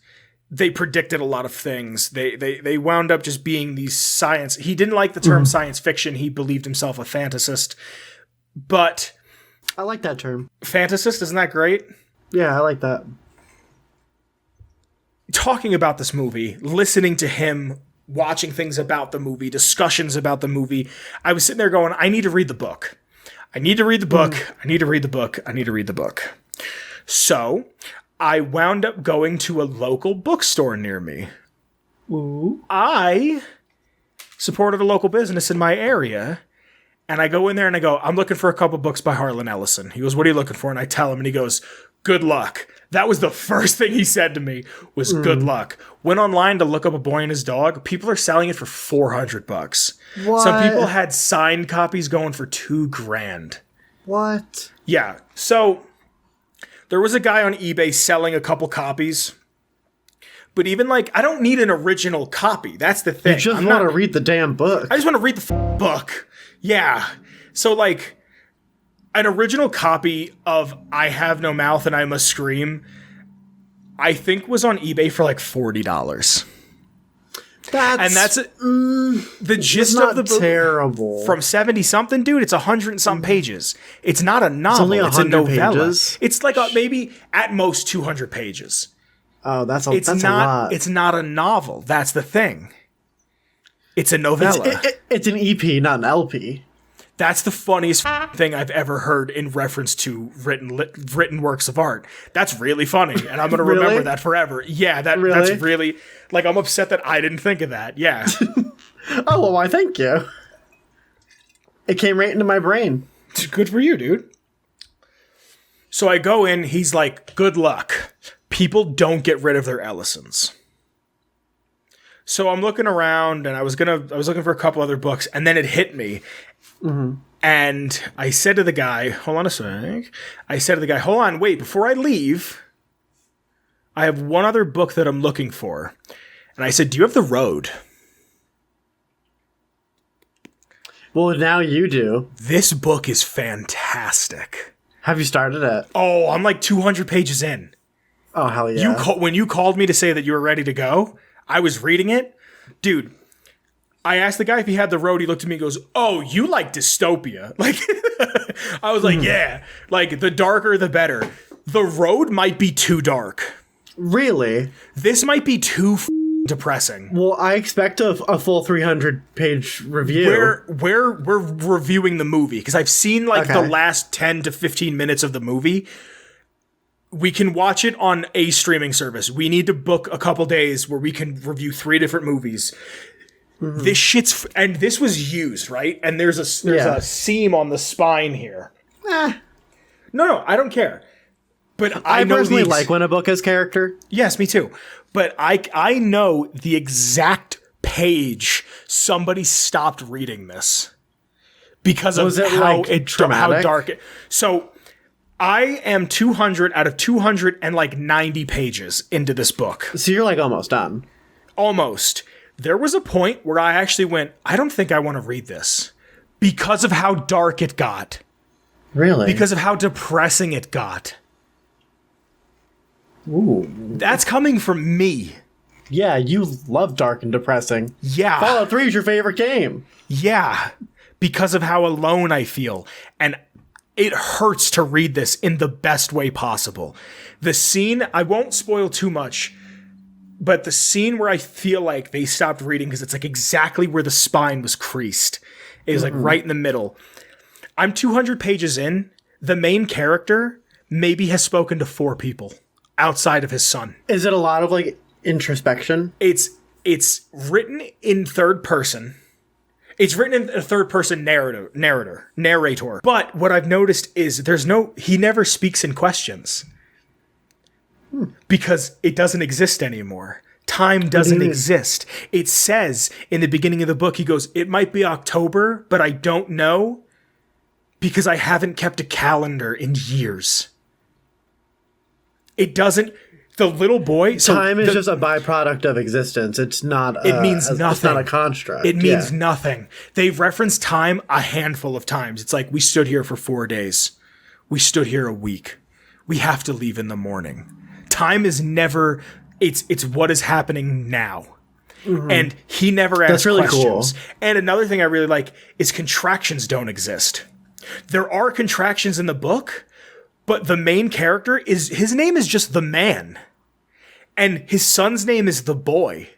They predicted a lot of things. They wound up just being these science. He didn't like the term science fiction. He believed himself a fantasist. But I like that term. Fantasist, isn't that great? Yeah, I like that. Talking about this movie, listening to him, watching things about the movie, discussions about the movie, I was sitting there going, I need to read the book. I need to read the book. I need to read the book. I need to read the book. So I wound up going to a local bookstore near me. Ooh. I supported a local business in my area, and I go in there and I go, I'm looking for a couple books by Harlan Ellison. He goes, what are you looking for? And I tell him, and he goes, good luck. That was the first thing he said to me was good luck. Went online to look up A Boy and His Dog. People are selling it for $400. What? Some people had signed copies going for $2,000. What? Yeah. So there was a guy on eBay selling a couple copies. But even I don't need an original copy. That's the thing. You just want to read the damn book. I just want to read the book. Yeah. So an original copy of I Have No Mouth and I Must Scream, I think was on eBay for $40. That's the gist of the book. Terrible. From 70-something, dude, it's 100-something pages. It's not a novel. It's only 100 pages. It's maybe at most 200 pages. Oh, that's a lot. It's not a novel. That's the thing. It's a novella. It's an EP, not an LP. That's the funniest thing I've ever heard in reference to written works of art. That's really funny, and I'm going to remember Really? that forever. Yeah, that's really... Like, I'm upset that I didn't think of that. Yeah. Oh, well, why, thank you. It came right into my brain. Good for you, dude. So I go in, he's like, good luck. People don't get rid of their Ellisons. So I'm looking around, and I was looking for a couple other books, and then it hit me. Mm-hmm. And I said to the guy, hold on a sec. I said to the guy, hold on, wait, before I leave, I have one other book that I'm looking for. And I said, do you have The Road? Well, now you do. This book is fantastic. Have you started it? Oh, I'm like 200 pages in. Oh, hell yeah. When you called me to say that you were ready to go, I was reading it. Dude, I asked the guy if he had The Road. He looked at me and goes, oh, you like dystopia. Like, I was like, yeah. Like, the darker, the better. The Road might be too dark. Really? This might be too depressing. Well, I expect a full 300-page review. We're reviewing the movie, because I've seen, like, the last 10 to 15 minutes of the movie. We can watch it on a streaming service. We need to book a couple days where we can review 3 different movies. Mm-hmm. This shit's... And this was used, right? And there's a seam on the spine here. No, I don't care. But I personally like when a book has character. Yes, me too. But I know the exact page somebody stopped reading this because of how dark it... So... I am 200 out of 290 pages into this book. So you're like almost done. Almost. There was a point where I actually went, I don't think I want to read this because of how dark it got. Really? Because of how depressing it got. Ooh. That's coming from me. Yeah, you love dark and depressing. Yeah. Fallout 3 is your favorite game. Yeah. Because of how alone I feel. And it hurts to read this in the best way possible. The scene, I won't spoil too much, but the scene where I feel like they stopped reading because it's like exactly where the spine was creased is like right in the middle. I'm 200 pages in. The main character maybe has spoken to 4 people outside of his son. Is it a lot of like introspection? It's written in third person. It's written in a third-person narrator. But what I've noticed is he never speaks in questions. Because it doesn't exist anymore. Time doesn't exist. It says in the beginning of the book, he goes, it might be October, but I don't know because I haven't kept a calendar in years. It doesn't... The little boy... Time is just a byproduct of existence. It's not... It means nothing. It's not a construct. It means nothing. They've referenced time a handful of times. It's like, we stood here for 4 days. We stood here a week. We have to leave in the morning. Time is never... It's what is happening now. Mm-hmm. And he never asks questions. Cool. And another thing I really like is contractions don't exist. There are contractions in the book, but the main character his name is just the man. And his son's name is the boy.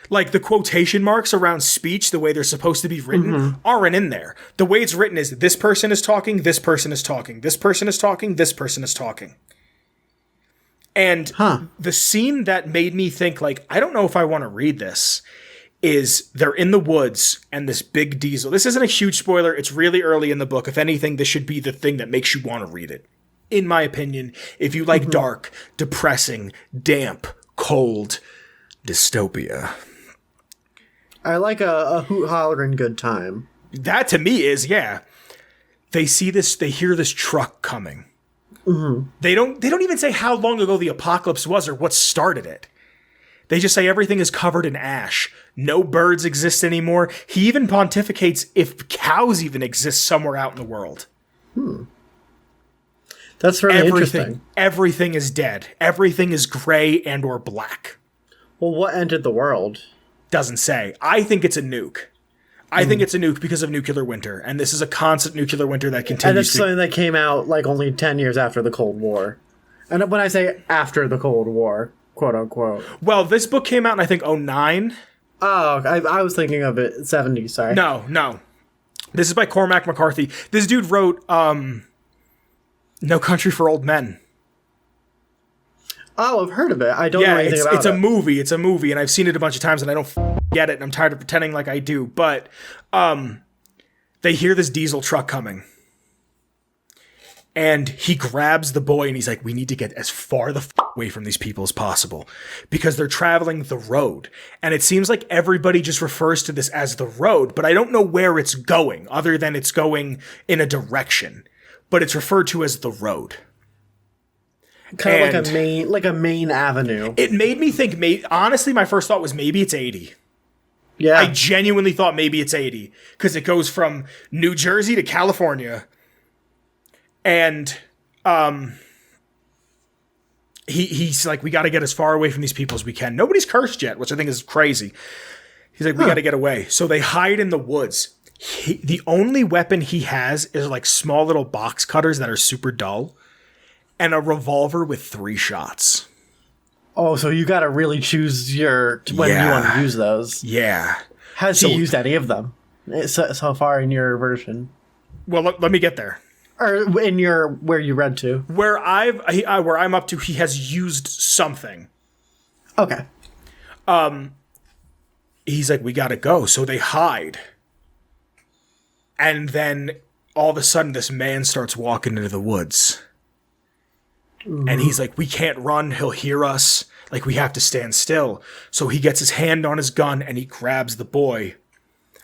Like the quotation marks around speech, the way they're supposed to be written, aren't in there. The way it's written is this person is talking, this person is talking, this person is talking, this person is talking. And the scene that made me think, like, I don't know if I want to read this, is they're in the woods and this big diesel. This isn't a huge spoiler. It's really early in the book. If anything, this should be the thing that makes you want to read it. In my opinion, if you like dark, depressing, damp, cold, dystopia. I like a hoot hollering good time. That to me is, yeah. They see this, they hear this truck coming. Mm-hmm. They don't even say how long ago the apocalypse was or what started it. They just say everything is covered in ash. No birds exist anymore. He even pontificates if cows even exist somewhere out in the world. That's really interesting. Everything is dead. Everything is gray and or black. Well, what ended the world? Doesn't say. I think it's a nuke. I think it's a nuke because of nuclear winter. And this is a constant nuclear winter that continues. And it's something that came out like only 10 years after the Cold War. And when I say after the Cold War, quote unquote. Well, this book came out in, I think, 2009. Oh, I was thinking of it 70s, sorry. No. This is by Cormac McCarthy. This dude wrote No Country for Old Men. Oh, I've heard of it. I don't know anything about it. It's a movie. It's a movie, and I've seen it a bunch of times, and I don't get it, and I'm tired of pretending like I do. But they hear this diesel truck coming, and he grabs the boy, and he's like, we need to get as far the away from these people as possible, because they're traveling the road. And it seems like everybody just refers to this as the road, but I don't know where it's going, other than it's going in a direction. But it's referred to as the road. Kind of like a main avenue. It made me think, honestly, my first thought was maybe it's 80. Yeah. I genuinely thought maybe it's 80, because it goes from New Jersey to California. And he's like, we got to get as far away from these people as we can. Nobody's cursed yet, which I think is crazy. He's like, we got to get away. So they hide in the woods. The only weapon he has is like small little box cutters that are super dull, and a revolver with 3 shots. Oh, so you got to really choose when you want to use those. Yeah. Has he used any of them so far in your version? Well, let me get there. Or in where you read to? Where I'm up to, he has used something. Okay. He's like, we got to go. So they hide. And then all of a sudden, this man starts walking into the woods. And he's like, we can't run. He'll hear us. Like, we have to stand still. So he gets his hand on his gun and he grabs the boy.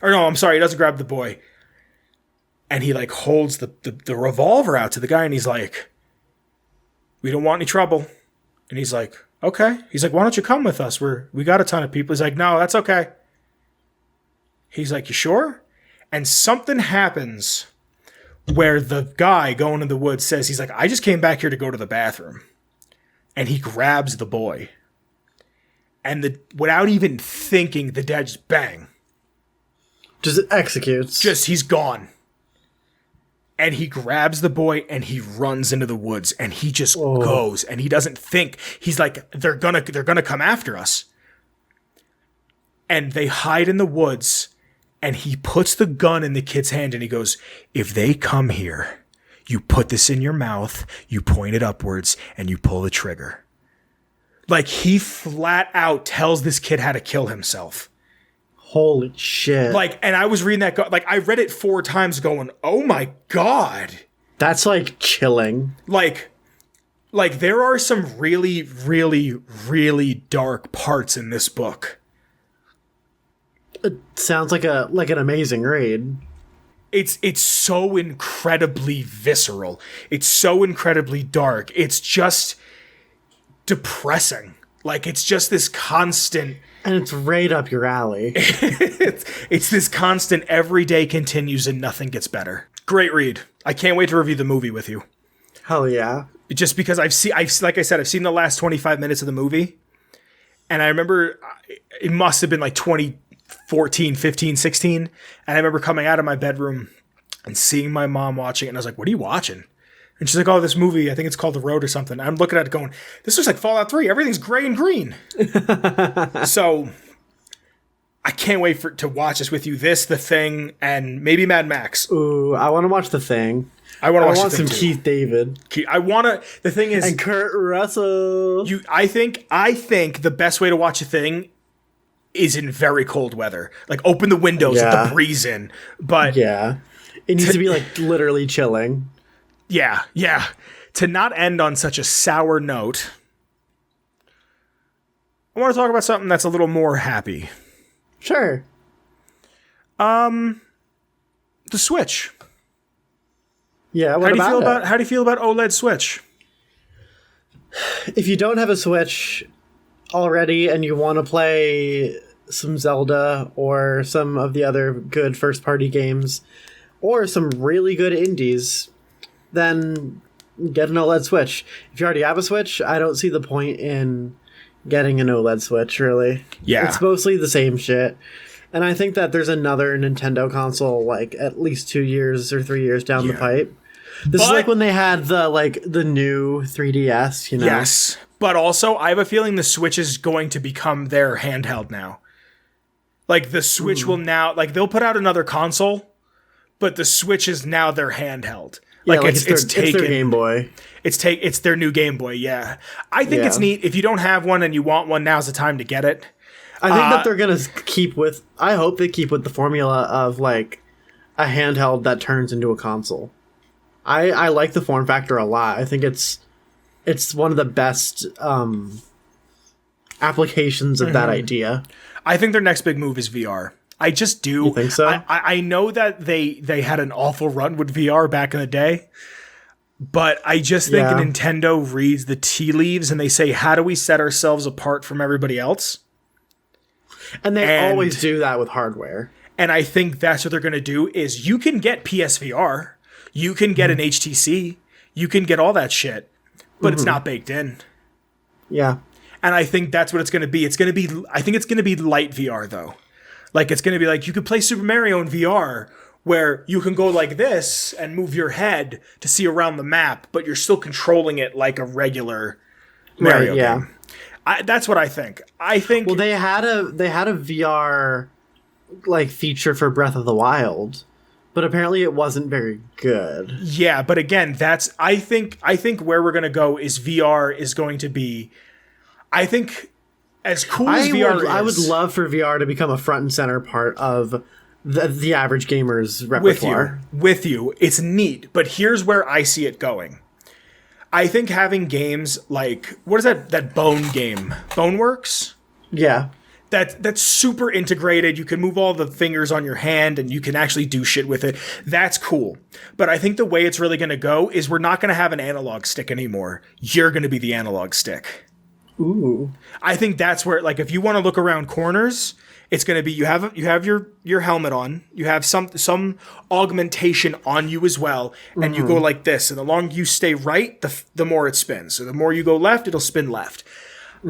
Or no, I'm sorry. He doesn't grab the boy. And he like holds the revolver out to the guy. And he's like, we don't want any trouble. And he's like, okay. He's like, why don't you come with us? We got a ton of people. He's like, no, that's okay. He's like, you sure? And something happens where the guy going in the woods says, he's like, I just came back here to go to the bathroom. And he grabs the boy. And without even thinking, the dad just bang. Just executes. He's gone. And he grabs the boy and he runs into the woods and he just goes and he doesn't think. He's like, they're gonna come after us. And they hide in the woods. And he puts the gun in the kid's hand and he goes, if they come here, you put this in your mouth, you point it upwards, and you pull the trigger. Like, he flat out tells this kid how to kill himself. Holy shit. Like, and I was reading that, like, I read it 4 times going, oh my God. That's, like, chilling. Like there are some really, really, really dark parts in this book. It sounds like an amazing read. It's so incredibly visceral. It's so incredibly dark. It's just depressing. Like, it's just this constant... And it's right up your alley. it's this constant every day continues and nothing gets better. Great read. I can't wait to review the movie with you. Hell yeah. Just because I've like I said, I've seen the last 25 minutes of the movie. And I remember it must have been like 2014, 15, 16. And I remember coming out of my bedroom and seeing my mom watching it. And I was like, what are you watching? And she's like, oh, this movie, I think it's called The Road or something. And I'm looking at it going, this looks like Fallout 3. Everything's gray and green. So I can't wait to watch this with you. This, The Thing, and maybe Mad Max. Ooh, I want to watch The Thing. I want some Keith David. The thing is... And Kurt Russell. I think the best way to watch a thing is in very cold weather. Like, open the windows, let the breeze in. But... Yeah. It needs to be, like, literally chilling. Yeah. To not end on such a sour note, I want to talk about something that's a little more happy. Sure. The Switch. Yeah, how do you feel about OLED Switch? If you don't have a Switch already and you want to play some Zelda or some of the other good first-party games or some really good indies, then get an OLED Switch. If you already have a Switch, I don't see the point in getting an OLED Switch, really. Yeah. It's mostly the same shit. And I think that there's another Nintendo console, like, at least 2 years or 3 years down the pipe. This is like when they had the new 3DS, you know? Yes. But also, I have a feeling the Switch is going to become their handheld now. Like, the Switch will now... Like, they'll put out another console, but the Switch is now their handheld. Yeah, like it's their Game Boy. It's their new Game Boy. Yeah, I think it's neat. If you don't have one and you want one, now's the time to get it. I think that they're gonna keep with. I hope they keep with the formula of like a handheld that turns into a console. I like the form factor a lot. I think it's one of the best applications of that idea. I think their next big move is VR. I just do. You think so? I know that they had an awful run with VR back in the day, but I just think Nintendo reads the tea leaves and they say, how do we set ourselves apart from everybody else? And they always do that with hardware. And I think that's what they're going to do is you can get PSVR, you can get an HTC, you can get all that shit, but it's not baked in. Yeah. And I think that's what it's going to be. I think it's going to be light VR though. Like, it's going to be like, you could play Super Mario in VR, where you can go like this and move your head to see around the map, but you're still controlling it like a regular Mario game. That's what I think. Well, they had a VR like feature for Breath of the Wild, but apparently it wasn't very good. Yeah, but again, I think where we're going to go is VR is going to be, I think, as cool as VR is. I would love for VR to become a front and center part of the average gamer's repertoire. With you. It's neat, but here's where I see it going. I think having games like, what is that Bone game? Boneworks? Yeah. That's super integrated. You can move all the fingers on your hand and you can actually do shit with it. That's cool. But I think the way it's really going to go is we're not going to have an analog stick anymore. You're going to be the analog stick. Ooh. I think that's where, like, if you want to look around corners, it's going to be you have your helmet on, you have some augmentation on you as well, and you go like this, and the longer you stay right, the more it spins. So the more you go left, it'll spin left.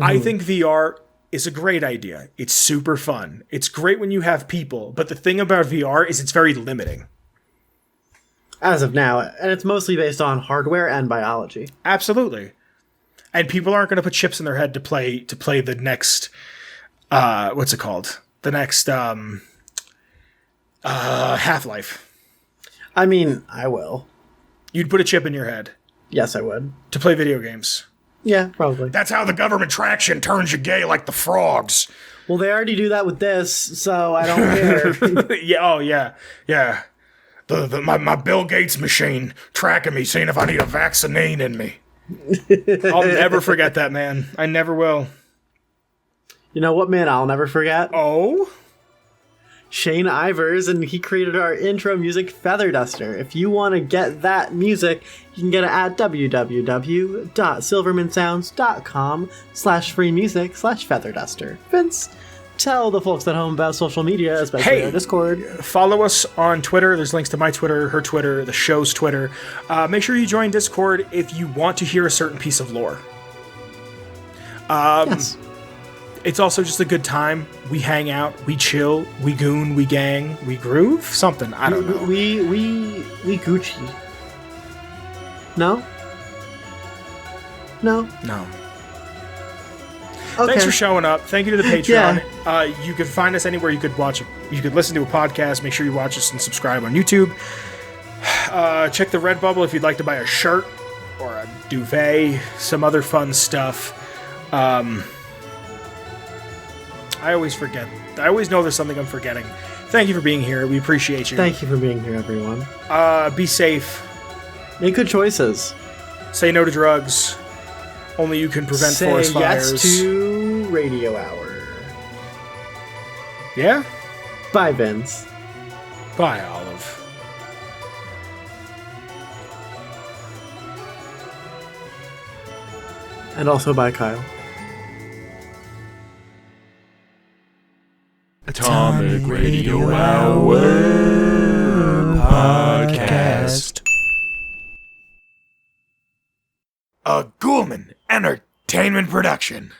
I think VR is a great idea. It's super fun. It's great when you have people, but the thing about VR is it's very limiting. As of now, and it's mostly based on hardware and biology. Absolutely. And people aren't going to put chips in their head to play the next, what's it called? The next Half-Life. I mean, I will. You'd put a chip in your head. Yes, I would. To play video games. Yeah, probably. That's how the government traction turns you gay like the frogs. Well, they already do that with this, so I don't care. Yeah. My Bill Gates machine tracking me, seeing if I need a vaccine in me. I'll never forget that, man. I never will. You know what, man, I'll never forget? Oh? Shane Ivers, and he created our intro music, Feather Duster. If you want to get that music, you can get it at www.silvermansounds.com/free music/featherduster. Vince, tell the folks at home about social media, especially our Discord. Follow us on Twitter. There's links to my Twitter, her Twitter, the show's Twitter. Make sure you join Discord if you want to hear a certain piece of lore. Yes. It's also just a good time. We hang out, we chill, we goon, we gang, we groove? Something. I don't know. We Gucci. No? No. Okay. Thanks for showing up. Thank you to the Patreon. Yeah. You can find us anywhere you could watch. You could listen to a podcast. Make sure you watch us and subscribe on YouTube. Check the Redbubble if you'd like to buy a shirt or a duvet, some other fun stuff. I always forget. I always know there's something I'm forgetting. Thank you for being here. We appreciate you. Thank you for being here, everyone. Be safe. Make good choices. Say no to drugs. Only you can prevent forest fires. Say yes to Radio Hour. Yeah? Bye, Vince. Bye, Olive. And also bye, Kyle. Atomic Radio Hour Podcast. A Ghoulman Entertainment production.